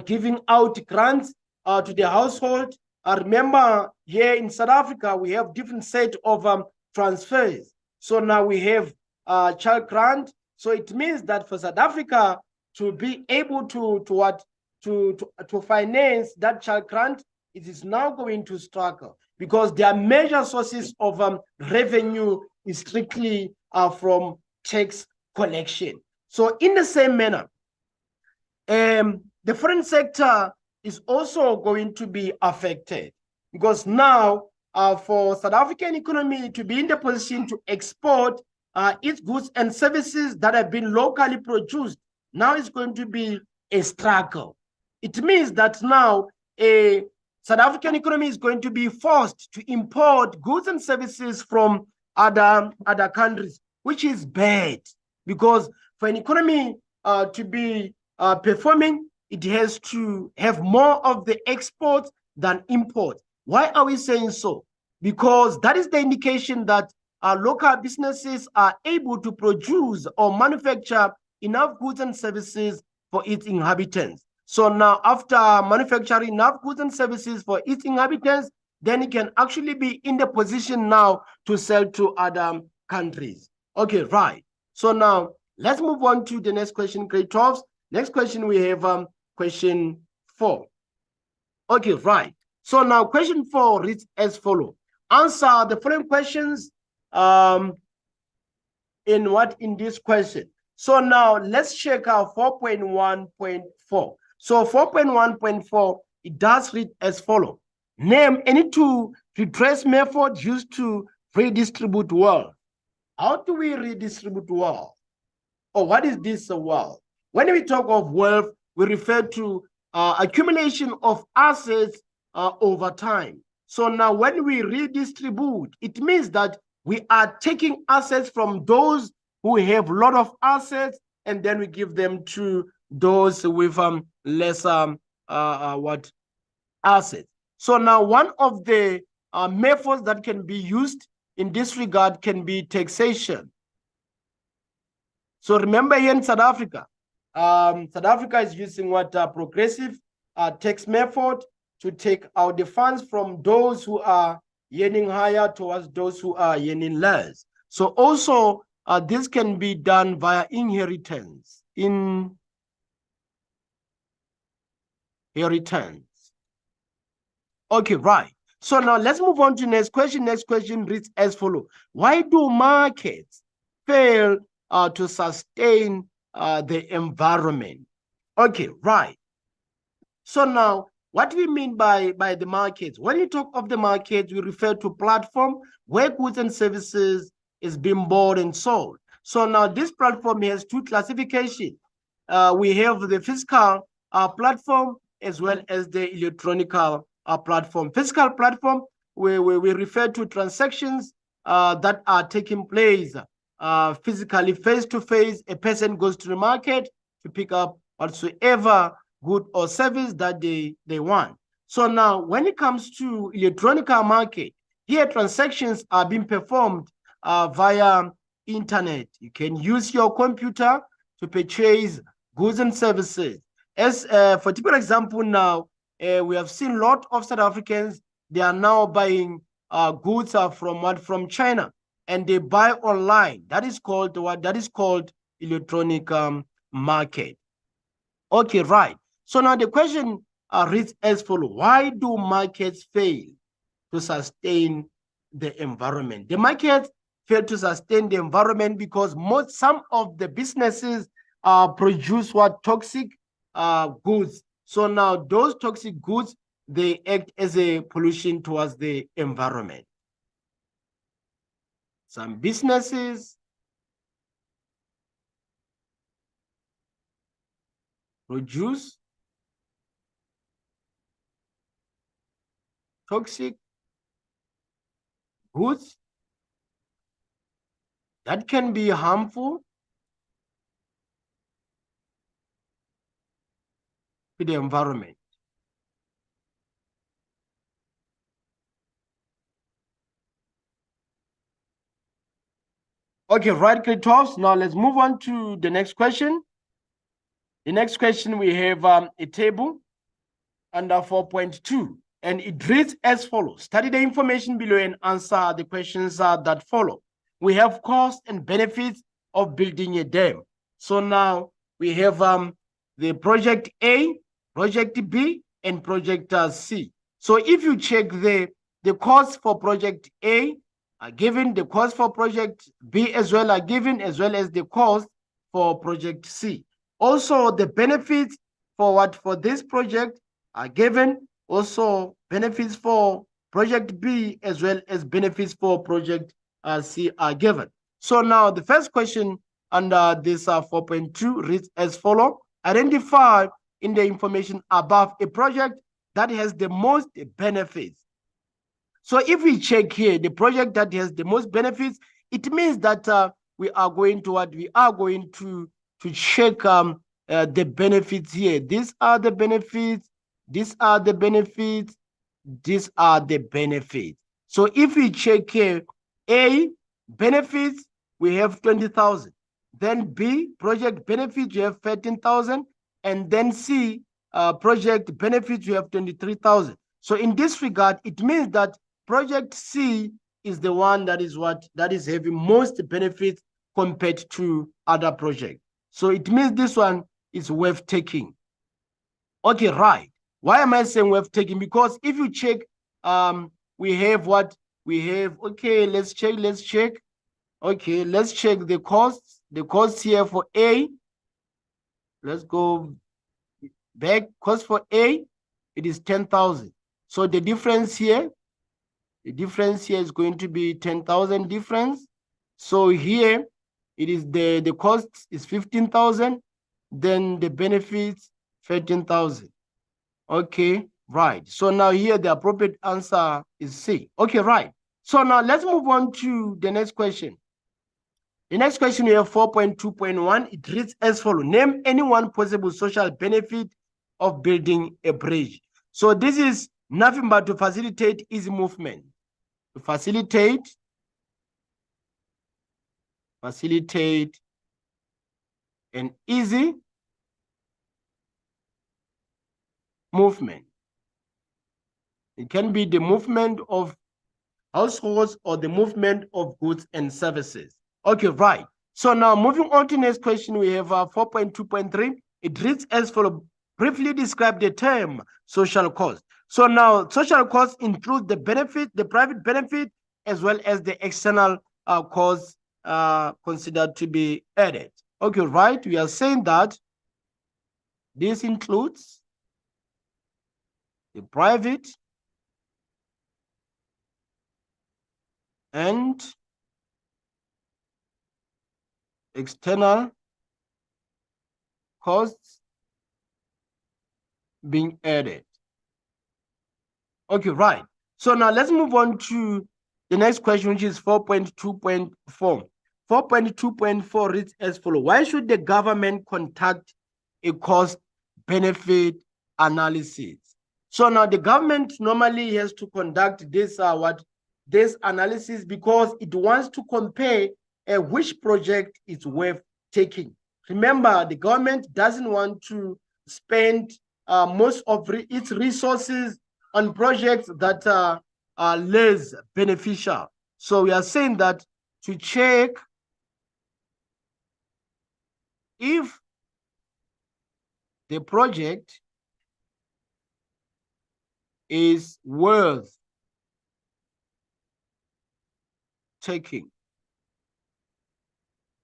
giving out grants to the household. Remember, here in South Africa, we have different set of transfers. So now we have child grant. So it means that for South Africa to be able to finance that child grant, it is now going to struggle, because their major sources of revenue is strictly from tax collection. So in the same manner, the foreign sector is also going to be affected, because now for South African economy to be in the position to export its goods and services that have been locally produced, now it's going to be a struggle. It means that now a South African economy is going to be forced to import goods and services from other countries, which is bad, because for an economy to be performing, it has to have more of the export than import. Why are we saying so? Because that is the indication that local businesses are able to produce or manufacture enough goods and services for its inhabitants. So now, after manufacturing enough goods and services for its inhabitants, then it can actually be in the position now to sell to other countries. Okay, right. So now, let's move on to the next question, grade 12. Next question, we have question 4. Okay, right. So now, question 4 reads as follows. Answer the following questions in this question. So now let's check out 4.1.4. So 4.1.4, it does read as follows. Name any two redress methods used to redistribute wealth. How do we redistribute wealth? Or what is this wealth? When we talk of wealth, we refer to accumulation of assets over time. So now when we redistribute, it means that we are taking assets from those who have a lot of assets, and then we give them to those with lesser assets. So now one of the methods that can be used in this regard can be taxation. So remember, here in South Africa is using what progressive tax method to take out the funds from those who are earning higher towards those who are earning less. So also this can be done via inheritance. Okay, right. So now let's move on to next question. Next question reads as follows. Why do markets fail to sustain the environment? Okay, right. So now, what do we mean by the markets? When you talk of the markets, we refer to platform where goods and services is being bought and sold. So now this platform has two classifications. We have the physical platform as well as the electronic platform. Physical platform, we refer to transactions that are taking place physically, face-to-face. A person goes to the market to pick up whatsoever good or service that they want. So now, when it comes to electronic market, here transactions are being performed via internet. You can use your computer to purchase goods and services. As for typical example now, we have seen a lot of South Africans, they are now buying goods from China, and they buy online. That is called what? That is called electronic market. Okay, right. So now the question reads as follows. Why do markets fail to sustain the environment? The markets fail to sustain the environment because some of the businesses produce what? Toxic goods. So now those toxic goods, they act as a pollution towards the environment. Some businesses produce toxic goods that can be harmful to the environment. Okay, right, grade 12. Now let's move on to the next question. The next question, we have a table under 4.2, and it reads as follows. Study the information below and answer the questions that follow. We have costs and benefits of building a dam. So now we have the project A, project B, and project C. So if you check the costs for project A are given, the cost for project B as well are given, as well as the cost for project C. Also, the benefits for this project are given. Also, benefits for project B as well as benefits for project C are given. So now the first question under this 4.2 reads as follows. Identify in the information above a project that has the most benefits. So if we check here, the project that has the most benefits, it means that we are going to check the benefits here. These are the benefits. These are the benefits. These are the benefits. So if we check here, A, benefits, we have 20,000. Then B, project benefits, you have 13,000. And then C, project benefits, you have 23,000. So in this regard, it means that project C is the one that is having most benefits compared to other projects. So it means this one is worth taking. Okay, right. Why am I saying worth taking? Because if you check, we have what we have. Okay, let's check. Okay, let's check the costs. The costs here for A. Let's go back. Cost for A, it is 10,000. So the difference here is going to be 10,000 difference. So here it is the cost is 15,000. Then the benefits 13,000. Okay, right. So now here the appropriate answer is C. Okay, right. So now let's move on to the next question. The next question we have 4.2.1. It reads as follows. Name any one possible social benefit of building a bridge. So this is nothing but to facilitate easy movement. To facilitate an easy movement. It can be the movement of households or the movement of goods and services. Okay, right. So now moving on to the next question, we have 4.2.3. It reads as follows. Briefly describe the term social cost. So now social cost includes the benefit, the private benefit, as well as the external costs considered to be added. Okay, right. We are saying that this includes the private and external costs being added. Okay, right. So now let's move on to the next question, which is 4.2.4. 4.2.4 reads as follows. Why should the government conduct a cost-benefit analysis? So now the government normally has to conduct this analysis because it wants to compare which project is worth taking. Remember, the government doesn't want to spend most of its resources on projects that are less beneficial. So we are saying that to check if the project is worth taking.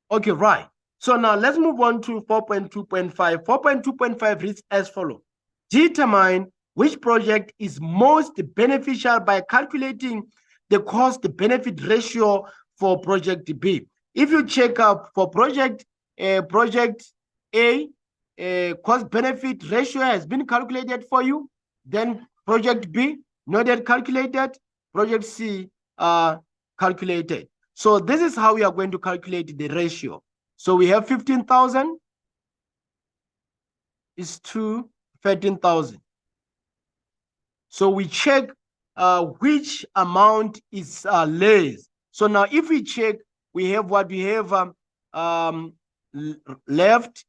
Okay, right. So now let's move on to 4.2.5. 4.2.5 reads as follows. Determine which project is most beneficial by calculating the cost-benefit ratio for project B. If you check up for project A, cost-benefit ratio has been calculated for you. Then project B, not yet calculated. Project C, calculated. So this is how we are going to calculate the ratio. So we have 15,000 is to 13,000. So we check which amount is less. So now if we check, we have what we have left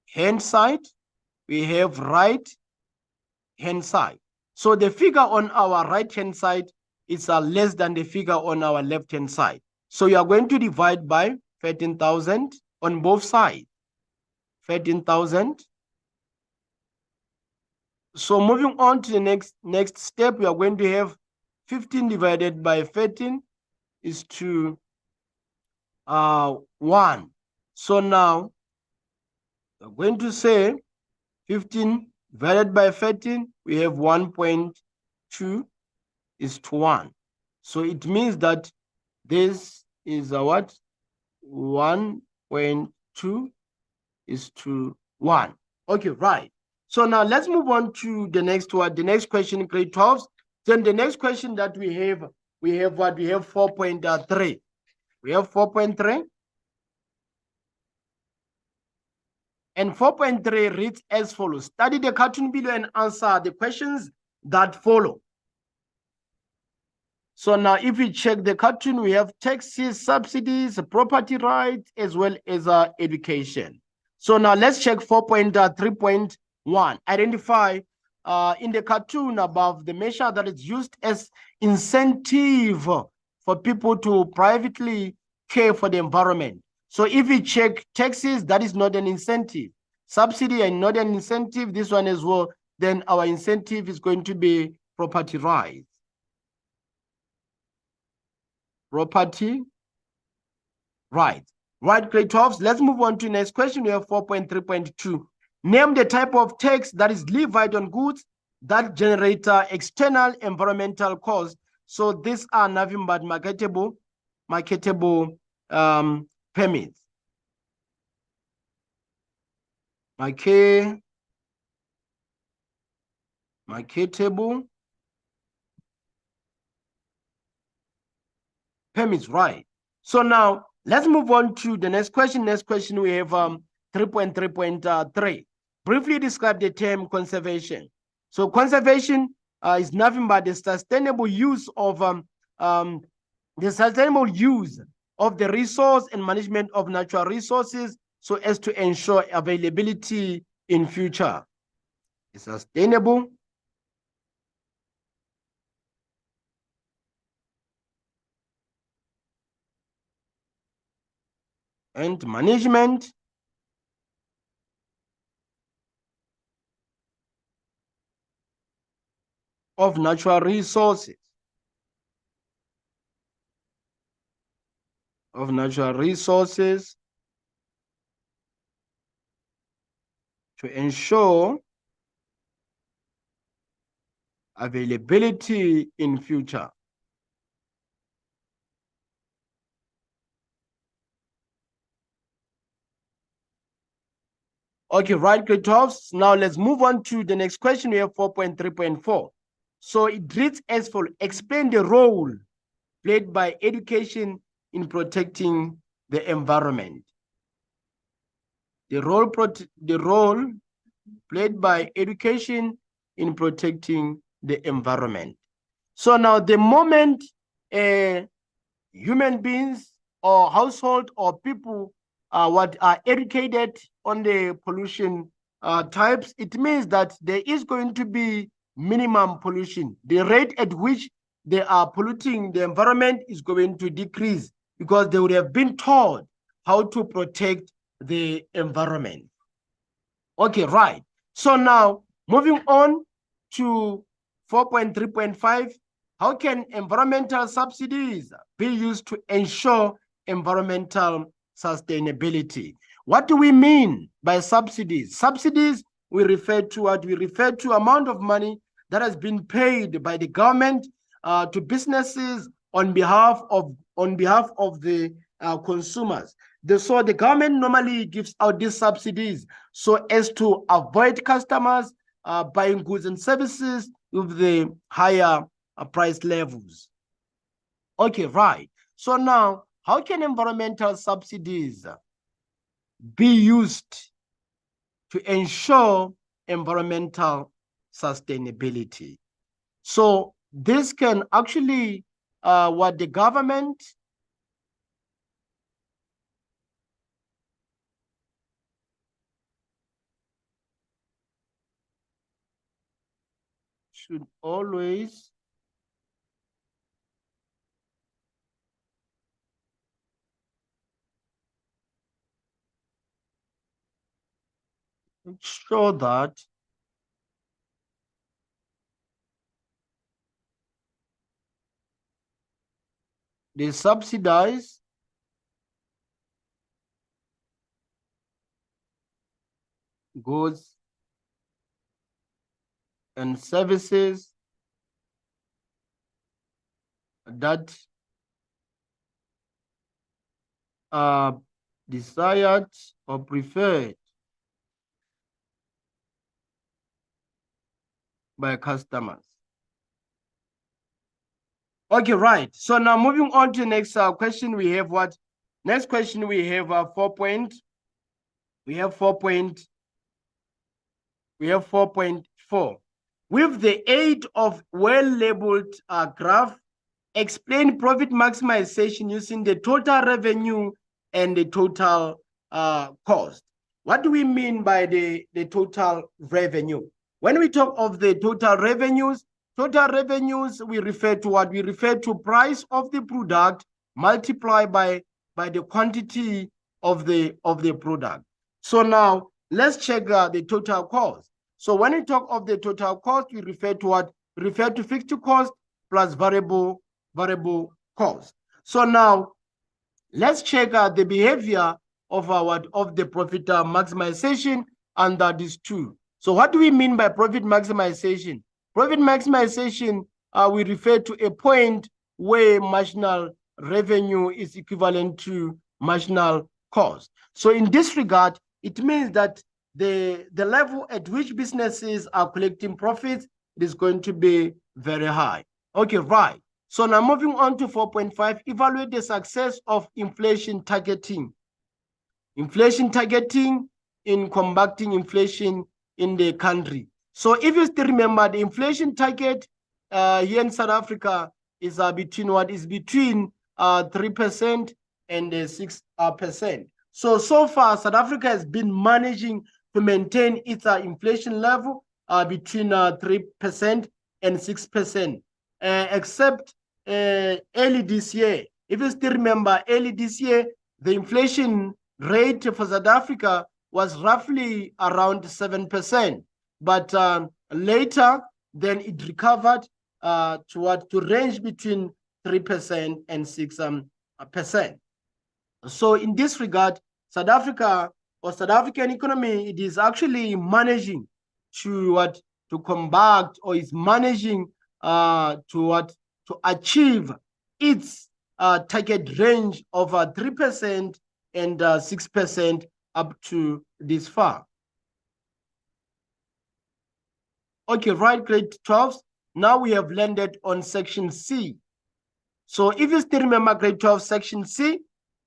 hand side, we have right hand side. So the figure on our right hand side is less than the figure on our left hand side. So you are going to divide by 13,000 on both sides. 13,000. So moving on to the next step, we are going to have 15 divided by 13 is to 1. So now we're going to say 15 divided by 13, we have 1.2 is to 1. So it means that this is a what? 1.2 is to 1. Okay, right. So now let's move on to the next one. The next question in grade 12. Then the next question that we have what? We have 4.3. We have 4.3. And 4.3 reads as follows. Study the cartoon below and answer the questions that follow. So now if we check the cartoon, we have taxes, subsidies, property rights, as well as education. So now let's check 4.3.1. Identify in the cartoon above the measure that is used as incentive for people to privately care for the environment. So if we check taxes, that is not an incentive. Subsidy and not an incentive, this one as well, then our incentive is going to be property rights. Property rights. Right, grade 12. Let's move on to the next question. We have 4.3.2. Name the type of tax that is levied on goods that generate external environmental costs. So these are nothing but marketable permits. Marketable permits, right? So now let's move on to the next question. Next question we have 3.3.3. Briefly describe the term conservation. So conservation is nothing but the sustainable use of the resource and management of natural resources so as to ensure availability in future. Sustainable and management of natural resources. To ensure availability in future. Okay, right, grade 12. Now let's move on to the next question. We have 4.3.4. So it reads as follows. Explain the role played by education in protecting the environment. The role played by education in protecting the environment. So now the moment human beings or household or people are educated on the pollution types, it means that there is going to be minimum pollution. The rate at which they are polluting the environment is going to decrease because they would have been taught how to protect the environment. Okay, right. So now moving on to 4.3.5, how can environmental subsidies be used to ensure environmental sustainability? What do we mean by subsidies? Subsidies, we refer to amount of money that has been paid by the government to businesses on behalf of the consumers. So the government normally gives out these subsidies so as to avoid customers buying goods and services with the higher price levels. Okay, right. So now, how can environmental subsidies be used to ensure environmental sustainability? So this can actually, what the government should always ensure that they subsidize goods and services that are desired or preferred by customers. Okay, right. So now moving on to the next question, we have what? Next question we have 4.4. We have 4.4. With the aid of well-labeled graph, explain profit maximization using the total revenue and the total cost. What do we mean by the total revenue? When we talk of the total revenues, we refer to what? We refer to price of the product multiplied by the quantity of the product. So now let's check the total cost. So when we talk of the total cost, we refer to what? We refer to fixed cost plus variable cost. So now let's check the behavior of the profit maximization under these two. So what do we mean by profit maximization? Profit maximization, we refer to a point where marginal revenue is equivalent to marginal cost. So in this regard, it means that the level at which businesses are collecting profits is going to be very high. Okay, right. So now moving on to 4.5, evaluate the success of inflation targeting. Inflation targeting in combating inflation in the country. So if you still remember, the inflation target here in South Africa is between what? Is between 3% and 6%. So far, South Africa has been managing to maintain its inflation level between 3% and 6%, except early this year. If you still remember, early this year, the inflation rate for South Africa was roughly around 7%. But later, then it recovered to range between 3% and 6%. So in this regard, South Africa or South African economy, it is actually managing to combat, or is managing to achieve its target range of 3% and 6% up to this far. Okay, right, grade 12. Now we have landed on section C. So if you still remember grade 12 section C,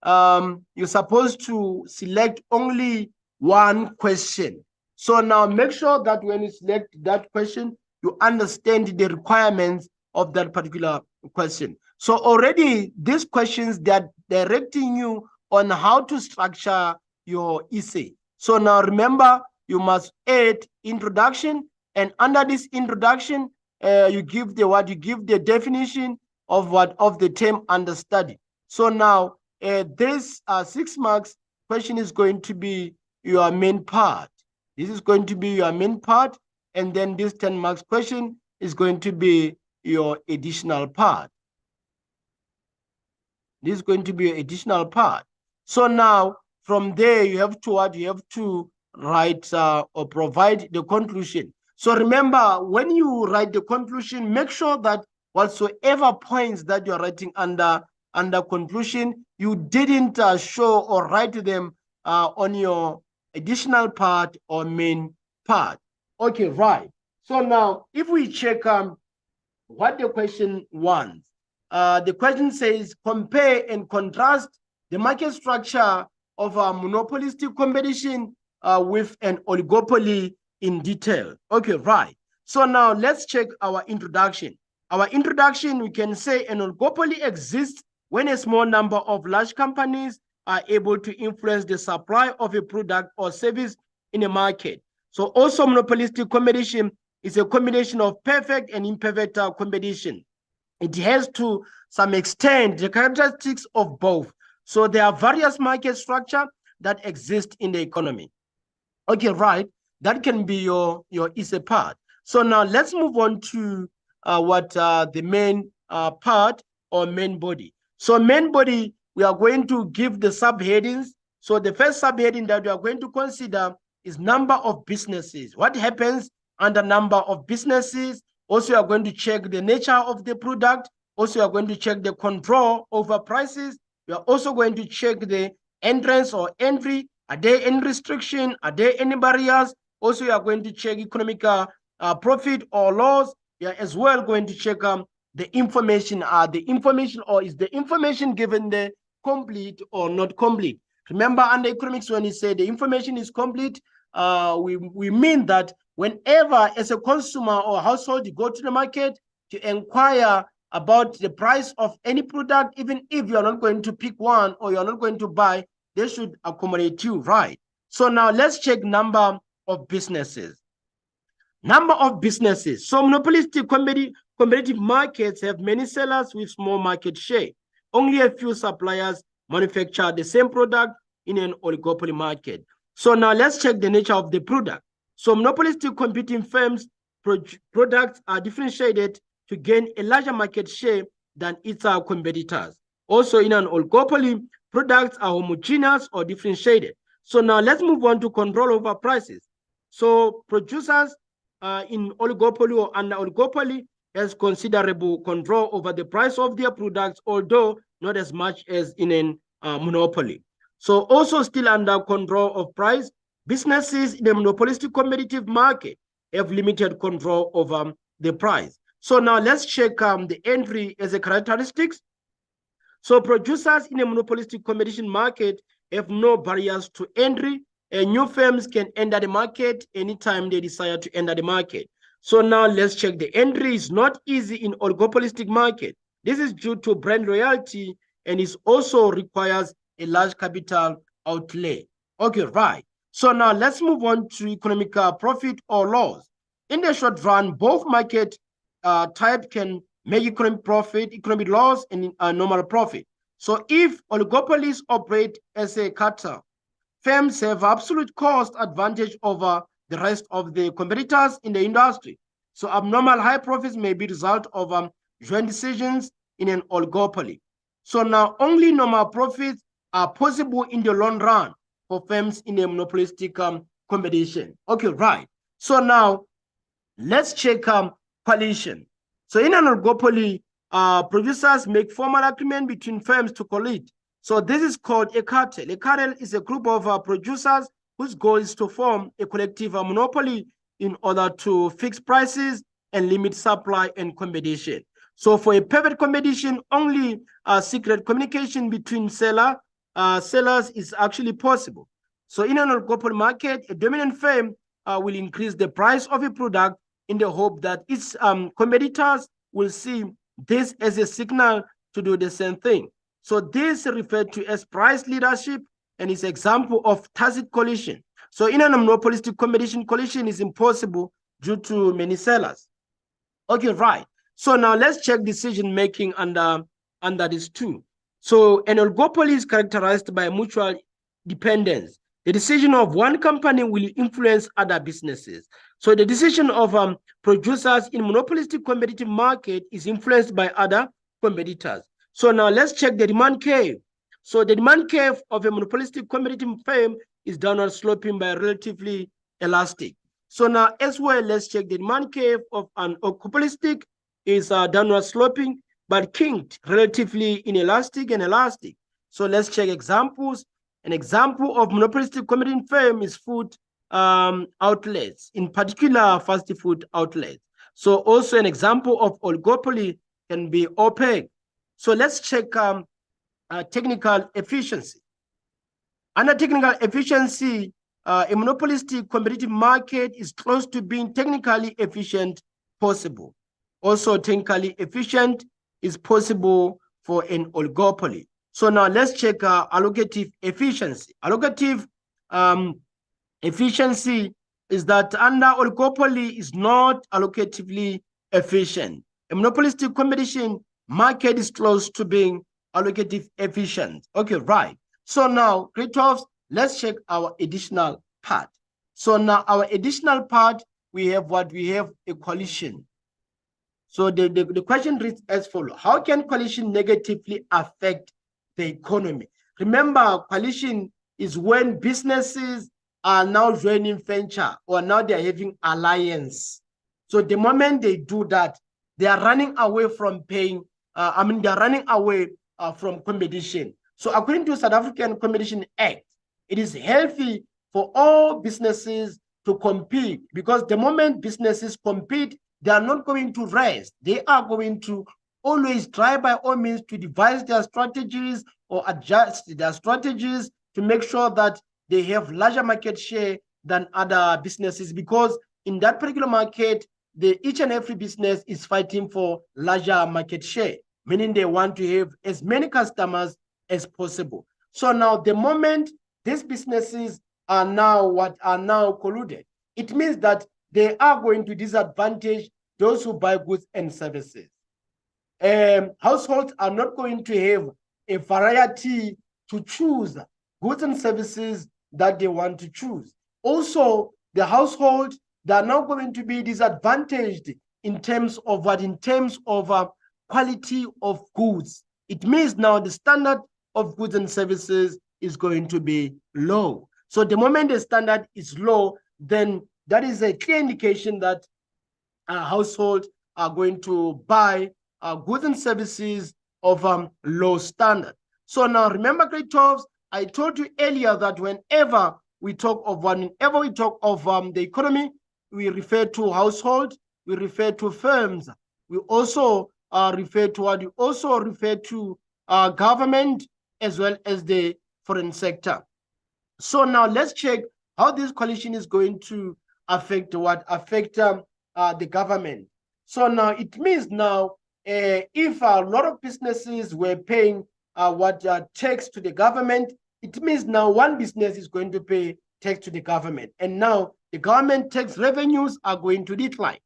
you're supposed to select only one question. So now make sure that when you select that question, you understand the requirements of that particular question. So already these questions, they're directing you on how to structure your essay. So now remember, you must add introduction, and under this introduction, you give the definition of the term understudy. So now this 6 marks question is going to be your main part. This is going to be your main part, and then this 10 marks question is going to be your additional part. This is going to be your additional part. So now from there, you have to write or provide the conclusion. So remember, when you write the conclusion, make sure that whatsoever points that you're writing under conclusion, you didn't show or write them on your additional part or main part. Okay, right. So now if we check what the question wants, the question says, compare and contrast the market structure of a monopolistic competition with an oligopoly in detail. Okay, right. So now let's check our introduction. Our introduction, we can say an oligopoly exists when a small number of large companies are able to influence the supply of a product or service in a market. So also monopolistic competition is a combination of perfect and imperfect competition. It has to some extent the characteristics of both. So there are various market structures that exist in the economy. Okay, right. That can be your essay part. So now let's move on to the main part or main body. So main body, we are going to give the subheadings. So the first subheading that we are going to consider is number of businesses. What happens under number of businesses? Also, you are going to check the nature of the product. Also, you are going to check the control over prices. You are also going to check the entrance or entry. Are there any restriction? Are there any barriers? Also, you are going to check economic profit or loss. You are as well going to check the information. Is the information given there complete or not complete? Remember, under economics, when you say the information is complete, we mean that whenever as a consumer or household you go to the market to inquire about the price of any product, even if you're not going to pick one or you're not going to buy, they should accommodate you, right? So now let's check number of businesses. Number of businesses. So monopolistic competitive markets have many sellers with small market share. Only a few suppliers manufacture the same product in an oligopoly market. So now let's check the nature of the product. So monopolistic competing firms' products are differentiated to gain a larger market share than its competitors. Also, in an oligopoly, products are homogeneous or differentiated. So now let's move on to control over prices. So producers in oligopoly or under oligopoly has considerable control over the price of their products, although not as much as in a monopoly. So also still under control of price, businesses in a monopolistic competitive market have limited control over the price. So now let's check the entry as a characteristics. So producers in a monopolistic competition market have no barriers to entry, and new firms can enter the market anytime they desire to enter the market. So now let's check the entry is not easy in oligopolistic market. This is due to brand loyalty, and it also requires a large capital outlay. Okay, right. So now let's move on to economic profit or loss. In the short run, both market type can make economic profit, economic loss, and normal profit. So if oligopolies operate as a cartel, firms have absolute cost advantage over the rest of the competitors in the industry. So abnormal high profits may be result of joint decisions in an oligopoly. So now only normal profits are possible in the long run for firms in a monopolistic competition. Okay, right. So now let's check coalition. So in an oligopoly, producers make formal agreement between firms to collide. So this is called a cartel. A cartel is a group of producers whose goal is to form a collective monopoly in order to fix prices and limit supply and competition. So for a perfect competition, only secret communication between sellers is actually possible. So in an oligopoly market, a dominant firm will increase the price of a product in the hope that its competitors will see this as a signal to do the same thing. So this is referred to as price leadership and is an example of tacit coalition. So in a monopolistic competition, coalition is impossible due to many sellers. Okay, right. So now let's check decision making under this too. So an oligopoly is characterized by mutual dependence. The decision of one company will influence other businesses. So the decision of producers in monopolistic competitive market is influenced by other competitors. So now let's check the demand curve. So the demand curve of a monopolistic competitive firm is downward sloping by relatively elastic. So now as well, let's check the demand curve of an oligopolistic is downward sloping, but kinked relatively inelastic and elastic. So let's check examples. An example of monopolistic competitive firm is food outlets, in particular fast food outlets. So also an example of oligopoly can be opaque. So let's check technical efficiency. Under technical efficiency, a monopolistic competitive market is close to being technically efficient possible. Also, technically efficient is possible for an oligopoly. So now let's check allocative efficiency. Allocative efficiency is that under oligopoly is not allocatively efficient. A monopolistic competition market is close to being allocative efficient. Okay, right. So now, trade-offs, let's check our additional part. So now our additional part, we have a coalition. So the question reads as follows: how can coalition negatively affect the economy? Remember, coalition is when businesses are now joining venture or now they're having alliance. So the moment they do that, they are running away from paying, they're running away from competition. So according to South African Competition Act, it is healthy for all businesses to compete, because the moment businesses compete, they are not going to rest. They are going to always try by all means to devise their strategies or adjust their strategies to make sure that they have larger market share than other businesses, because in that particular market, each and every business is fighting for larger market share, meaning they want to have as many customers as possible. So now the moment these businesses are now colluded, it means that they are going to disadvantage those who buy goods and services. Households are not going to have a variety to choose goods and services that they want to choose. Also, the household, they are now going to be disadvantaged in terms of what? In terms of quality of goods. It means now the standard of goods and services is going to be low. So the moment the standard is low, then that is a clear indication that households are going to buy goods and services of low standard. So now remember, grade 12s, I told you earlier that whenever we talk of the economy, we refer to household, we refer to firms, we also refer to government as well as the foreign sector. So now let's check how this coalition is going to affect the government. So now it means now if a lot of businesses were paying tax to the government, it means now one business is going to pay tax to the government, and now the government tax revenues are going to decline.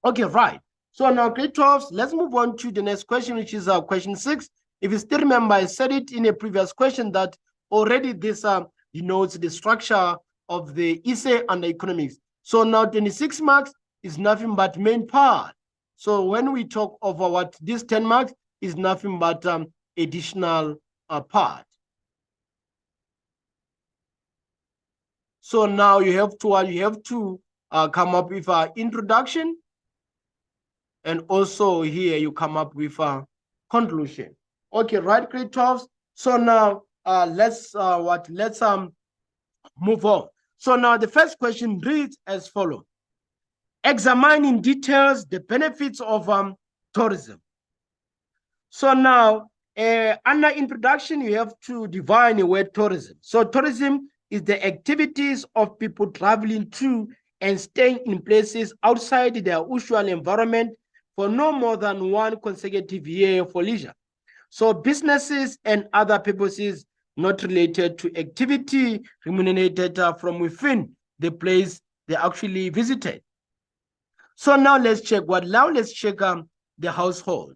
Okay, right. So now grade 12, let's move on to the next question, which is question 6. If you still remember, I said it in a previous question that already this denotes the structure of the essay under economics. So now 26 marks is nothing but main part. So when we talk of this 10 marks is nothing but additional part. So now you have to come up with an introduction, and also here you come up with a conclusion. Okay, right, grade 12. So now let's move on. So now the first question reads as follows: examine in details the benefits of tourism. So now under introduction, you have to define the word tourism. So tourism is the activities of people traveling to and staying in places outside their usual environment for no more than one consecutive year for leisure. So businesses and other purposes not related to activity remunerated from within the place they actually visited. So now let's check the household.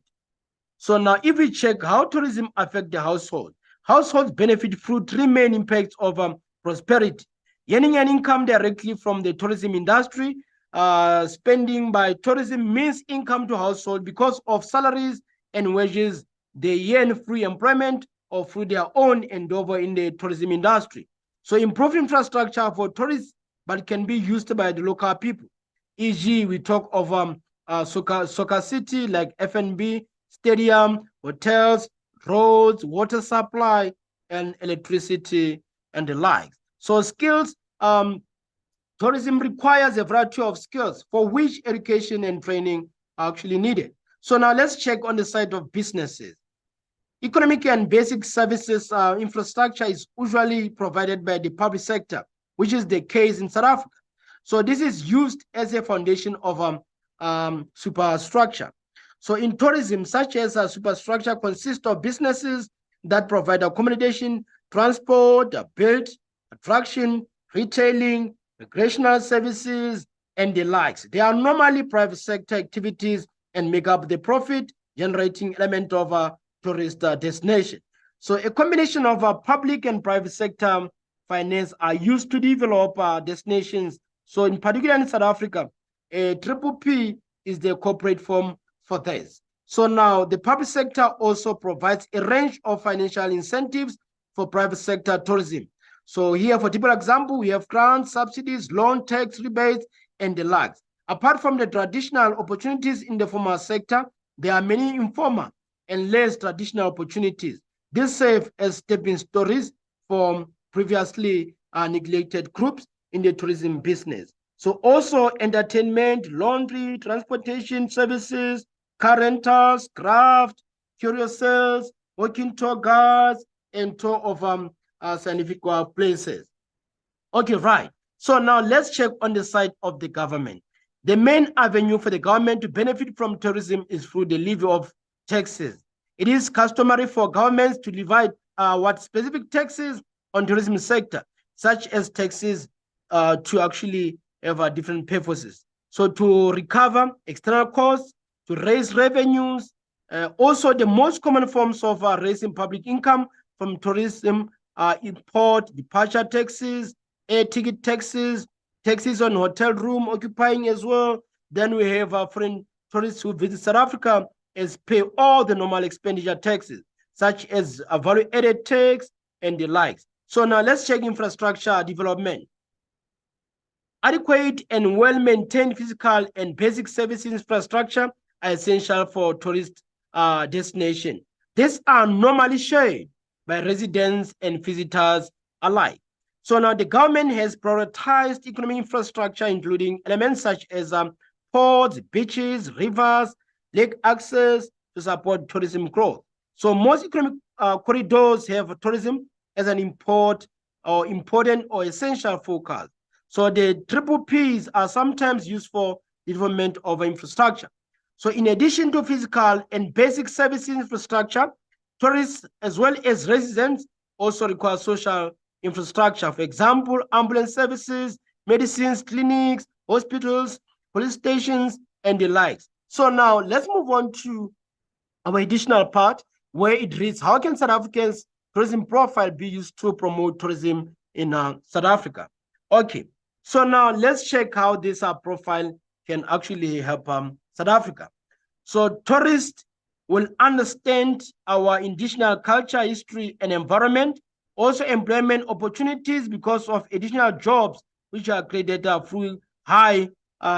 So now if we check how tourism affects the household, households benefit through three main impacts of prosperity: earning an income directly from the tourism industry. Spending by tourism means income to household because of salaries and wages they earn through employment or through their own endeavor in the tourism industry. So improve infrastructure for tourists, but can be used by the local people. E.g., we talk of soccer city like F&B, stadium, hotels, roads, water supply, and electricity, and the like. So skills, tourism requires a variety of skills for which education and training are actually needed. So now let's check on the side of businesses. Economic and basic services infrastructure is usually provided by the public sector, which is the case in South Africa. So this is used as a foundation of superstructure. So in tourism, such as superstructure consists of businesses that provide accommodation, transport, build, attraction, retailing, recreational services, and the likes. They are normally private sector activities and make up the profit generating element of a tourist destination. So a combination of public and private sector finance are used to develop destinations. So in particular in South Africa, a PPP is the corporate form for this. So now the public sector also provides a range of financial incentives for private sector tourism. So here, for typical example, we have grants, subsidies, loan, tax rebates, and the likes. Apart from the traditional opportunities in the formal sector, there are many informal and less traditional opportunities. These serve as stepping stones for previously neglected groups in the tourism business. So also entertainment, laundry, transportation services, car rentals, craft, curious sales, walking tour guides, and tour of scientific places. Okay, right. So now let's check on the side of the government. The main avenue for the government to benefit from tourism is through the levy of taxes. It is customary for governments to levy what specific taxes on tourism sector, such as taxes to actually have different purposes. So to recover external costs, to raise revenues. Also, the most common forms of raising public income from tourism are import, departure taxes, air ticket taxes, taxes on hotel room occupying as well. Then we have foreign tourists who visit South Africa as pay all the normal expenditure taxes, such as a value-added tax and the likes. So now let's check infrastructure development. Adequate and well-maintained physical and basic service infrastructure are essential for tourist destination. These are normally shared by residents and visitors alike. So now the government has prioritized economic infrastructure, including elements such as ports, beaches, rivers, lake access to support tourism growth. So most economic corridors have tourism as an important or essential focus. So the triple Ps are sometimes used for development of infrastructure. So in addition to physical and basic service infrastructure, tourists as well as residents also require social infrastructure. For example, ambulance services, medicines, clinics, hospitals, police stations, and the likes. So now let's move on to our additional part where it reads, how can South Africa's tourism profile be used to promote tourism in South Africa? Okay, so now let's check how this profile can actually help South Africa. So tourists will understand our indigenous culture, history, and environment. Also employment opportunities because of additional jobs which are created through high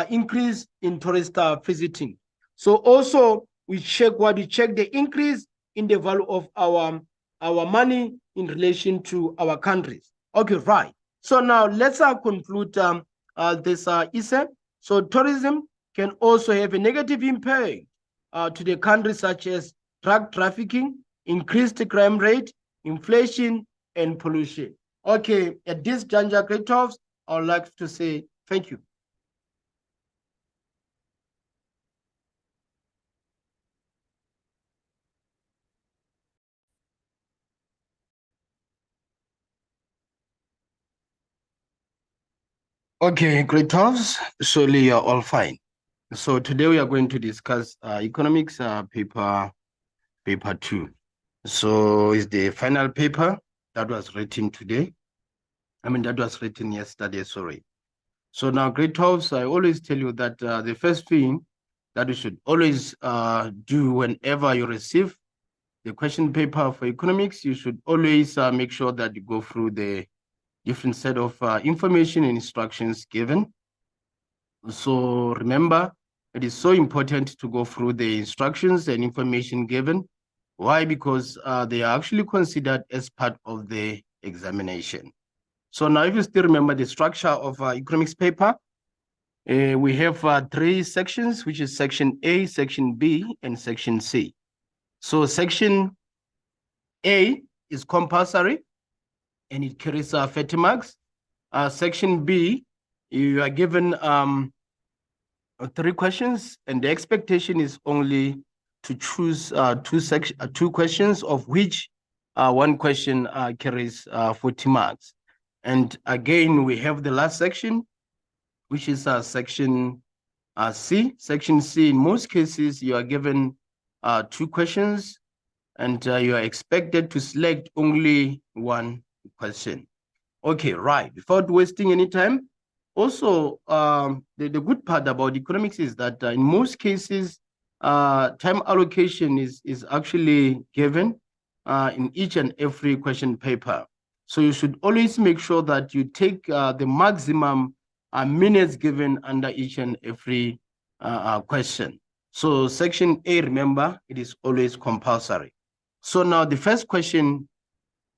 increase in tourist visiting. So also we check the increase in the value of our money in relation to our countries. Okay, right. So now let's conclude this essay. So tourism can also have a negative impact to the countries such as drug trafficking, increased crime rate, inflation, and pollution. Okay, at this juncture, Great Talks, I would like to say thank you. Okay, Great Talks, surely you're all fine. So today we are going to discuss economics paper 2. So it's the final paper that was written today. That was written yesterday, sorry. So now, Great Talks, I always tell you that the first thing that you should always do whenever you receive the question paper for economics, you should always make sure that you go through the different set of information and instructions given. So remember, it is so important to go through the instructions and information given. Why? Because they are actually considered as part of the examination. So now if you still remember the structure of economics paper, we have 3 sections, which is section A, section B, and section C. So section A is compulsory, and it carries 30 marks. Section B, you are given 3 questions, and the expectation is only to choose 2 questions, of which 1 question carries 40 marks. And again, we have the last section, which is section C. Section C, in most cases, you are given 2 questions, and you are expected to select only 1 question. Okay, right. Without wasting any time, also, the good part about economics is that in most cases, time allocation is actually given in each and every question paper. So you should always make sure that you take the maximum minutes given under each and every question. So section A, remember, it is always compulsory. So now the first question,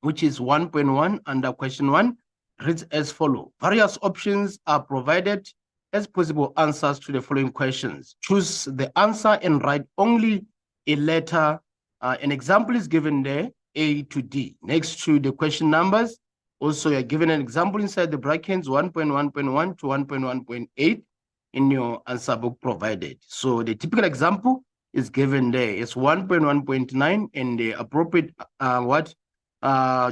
which is 1.1 under question 1, reads as follows. Various options are provided as possible answers to the following questions. Choose the answer and write only a letter. An example is given there. A to D. Next to the question numbers, also you're given an example inside the brackets 1.1.1 to 1.1.8 in your answer book provided. So the typical example is given there. It's 1.1.9 and the appropriate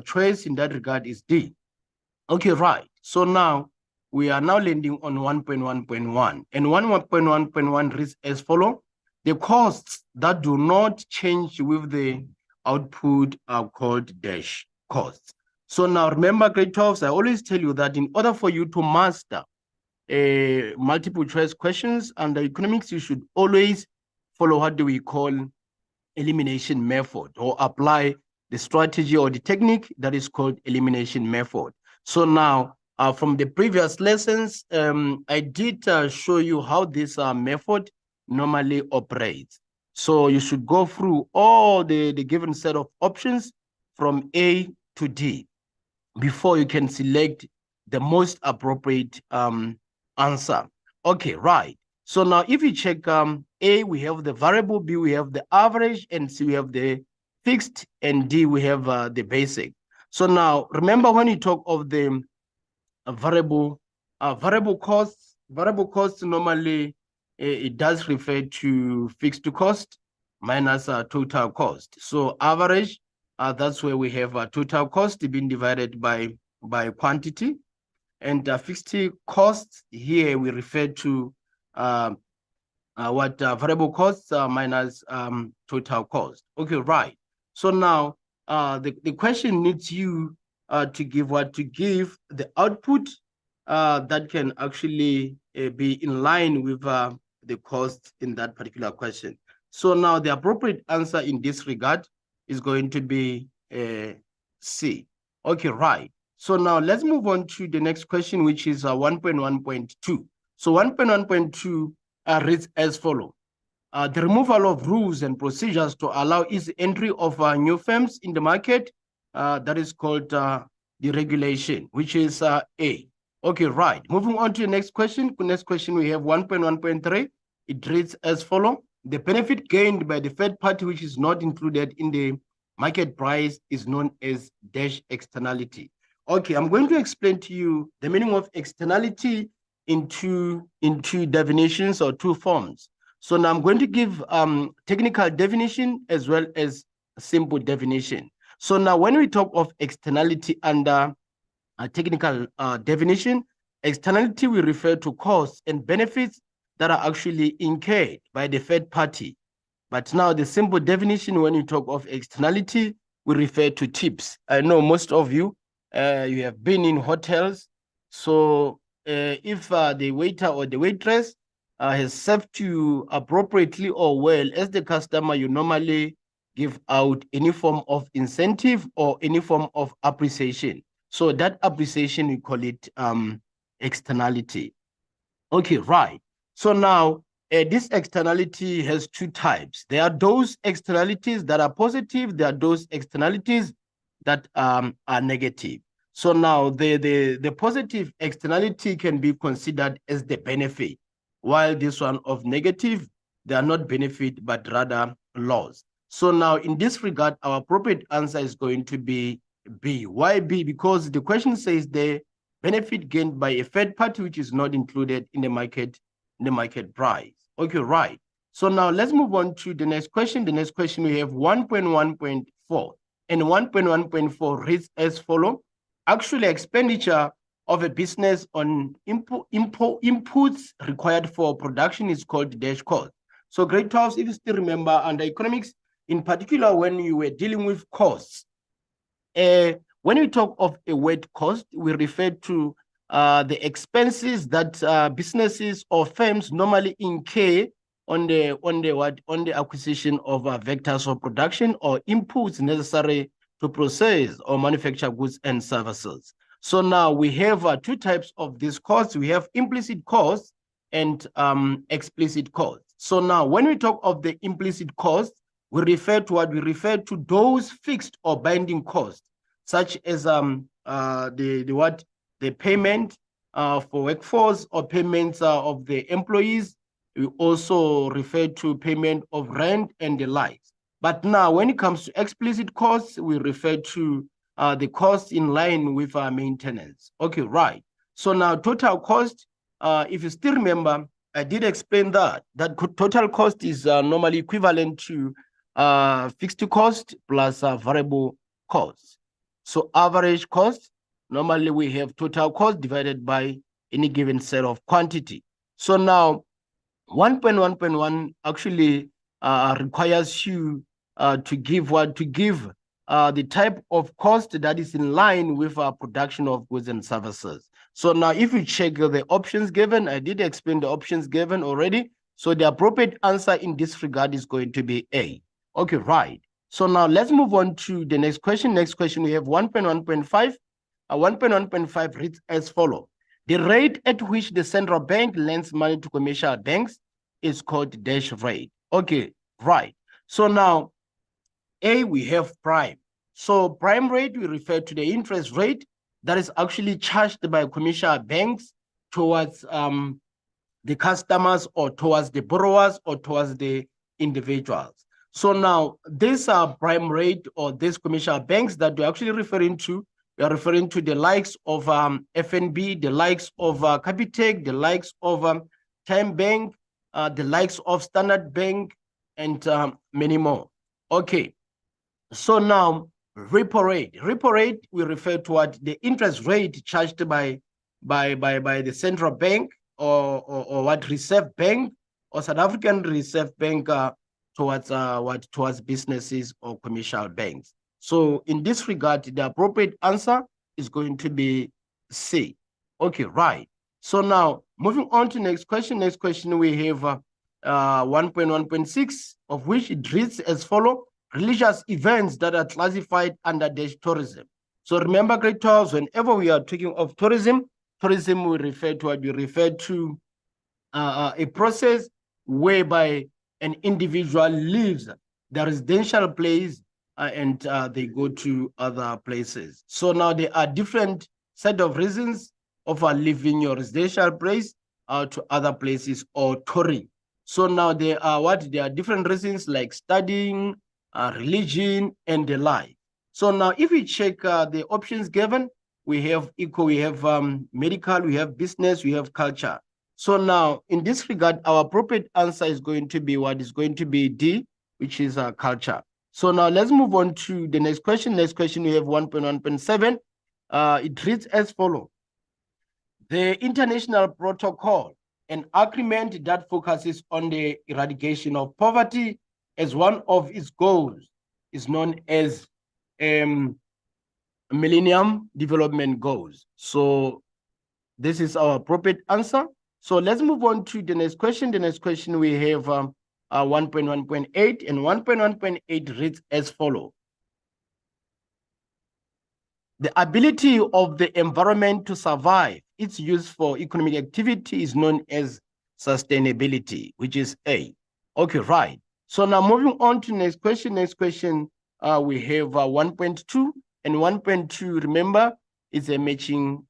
choice in that regard is D. Okay, right. So now we are now landing on 1.1.1 and 1.1.1 reads as follow. The costs that do not change with the output are called dash costs. So now remember, grade 12s, I always tell you that in order for you to master multiple choice questions under economics, you should always follow what do we call elimination method, or apply the strategy or the technique that is called elimination method. So now from the previous lessons, I did show you how this method normally operates. So you should go through all the given set of options from A to D before you can select the most appropriate answer. Okay, right. So now if you check A, we have the variable, B, we have the average, and C, we have the fixed, and D, we have the basic. So now remember, when you talk of the variable costs normally it does refer to fixed cost minus total cost. So average, that's where we have total cost being divided by quantity, and fixed costs here we refer to variable costs minus total cost. Okay, right. So now the question needs you to give the output that can actually be in line with the cost in that particular question. So now the appropriate answer in this regard is going to be C. Okay, right. So now let's move on to the next question, which is 1.1.2. So 1.1.2 reads as follows. The removal of rules and procedures to allow easy entry of new firms in the market, that is called deregulation, which is A. Okay, right. Moving on to the next question. Next question, we have 1.1.3. It reads as follows. The benefit gained by the third party, which is not included in the market price, is known as dash externality. Okay, I'm going to explain to you the meaning of externality in two definitions or two forms. So now I'm going to give technical definition as well as a simple definition. So now when we talk of externality under a technical definition, externality will refer to costs and benefits that are actually incurred by the third party. But now the simple definition when you talk of externality will refer to tips. I know most of you, you have been in hotels. So if the waiter or the waitress has served you appropriately or well as the customer, you normally give out any form of incentive or any form of appreciation. So that appreciation, we call it externality. Okay, right. So now this externality has two types. There are those externalities that are positive. There are those externalities that are negative. So now the positive externality can be considered as the benefit, while this one of negative, they are not benefit, but rather loss. So now in this regard, our appropriate answer is going to be B. Why B? Because the question says the benefit gained by a third party, which is not included in the market price. Okay, right. So now let's move on to the next question. The next question, we have 1.1.4. And 1.1.4 reads as follows. Actually, expenditure of a business on inputs required for production is called dash cost. So grade 12, if you still remember, under economics, in particular, when you were dealing with costs, when we talk of a word cost, we refer to the expenses that businesses or firms normally incur on the acquisition of vectors of production or inputs necessary to process or manufacture goods and services. So now we have two types of these costs. We have implicit costs and explicit costs. So now when we talk of the implicit costs, we refer to what? We refer to those fixed or binding costs, such as the payment for workforce or payments of the employees. We also refer to payment of rent and the likes. But now when it comes to explicit costs, we refer to the costs in line with our maintenance. Okay, right. So now total cost, if you still remember, I did explain that total cost is normally equivalent to fixed cost plus variable cost. So average cost, normally we have total cost divided by any given set of quantity. So now 1.1.1 actually requires you to give the type of cost that is in line with our production of goods and services. So now if you check the options given, I did explain the options given already. So the appropriate answer in this regard is going to be A. Okay, right. So now let's move on to the next question. Next question, we have 1.1.5. 1.1.5 reads as follows. The rate at which the central bank lends money to commercial banks is called dash rate. Okay, right. So now, A, we have prime. So prime rate, we refer to the interest rate that is actually charged by commercial banks towards the customers or towards the borrowers or towards the individuals. So now, these are prime rate or these commercial banks that we're actually referring to. We are referring to the likes of FNB, the likes of Capitec, the likes of Time Bank, the likes of Standard Bank, and many more. Okay, so now repo rate. Repo rate, we refer to what the interest rate charged by the central bank or what Reserve Bank or South African Reserve Bank towards businesses or commercial banks. So in this regard, the appropriate answer is going to be C. Okay, right. So now moving on to next question. Next question, we have 1.1.6, of which it reads as follows: religious events that are classified under tourism. So remember, grade 12, whenever we are talking of tourism we refer to what we refer to a process whereby an individual leaves the residential place and they go to other places. So now there are different set of reasons of leaving your residential place to other places or touring. So now there are different reasons like studying, religion, and the like. So now if we check the options given, we have eco, we have medical, we have business, we have culture. So now in this regard, our appropriate answer is going to be what is going to be D, which is culture. So now let's move on to the next question. Next question, we have 1.1.7. It reads as follows: the international protocol, an agreement that focuses on the eradication of poverty as one of its goals, is known as Millennium Development Goals. So this is our appropriate answer. So let's move on to the next question. The next question, we have 1.1.8, and 1.1.8 reads as follows: the ability of the environment to survive its use for economic activity is known as sustainability, which is A. Okay, right. So now moving on to next question. Next question, we have 1.2, and 1.2, remember, is a matching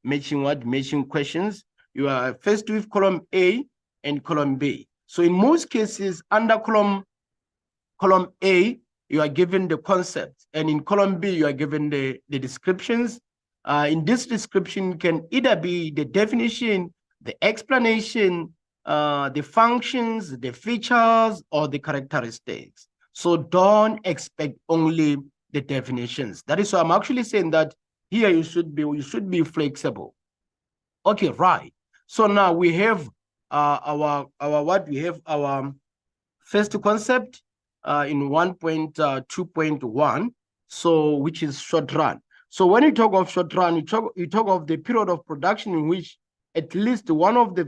questions. You are faced with column A and column B. So in most cases, under column A, you are given the concept, and in column B, you are given the descriptions. In this description can either be the definition, the explanation, the functions, the features, or the characteristics. So don't expect only the definitions. That is why I'm actually saying that here you should be flexible. Okay, right. So now we have our first concept in 1.2.1, so which is short run. So when you talk of short run, you talk of the period of production in which at least one of the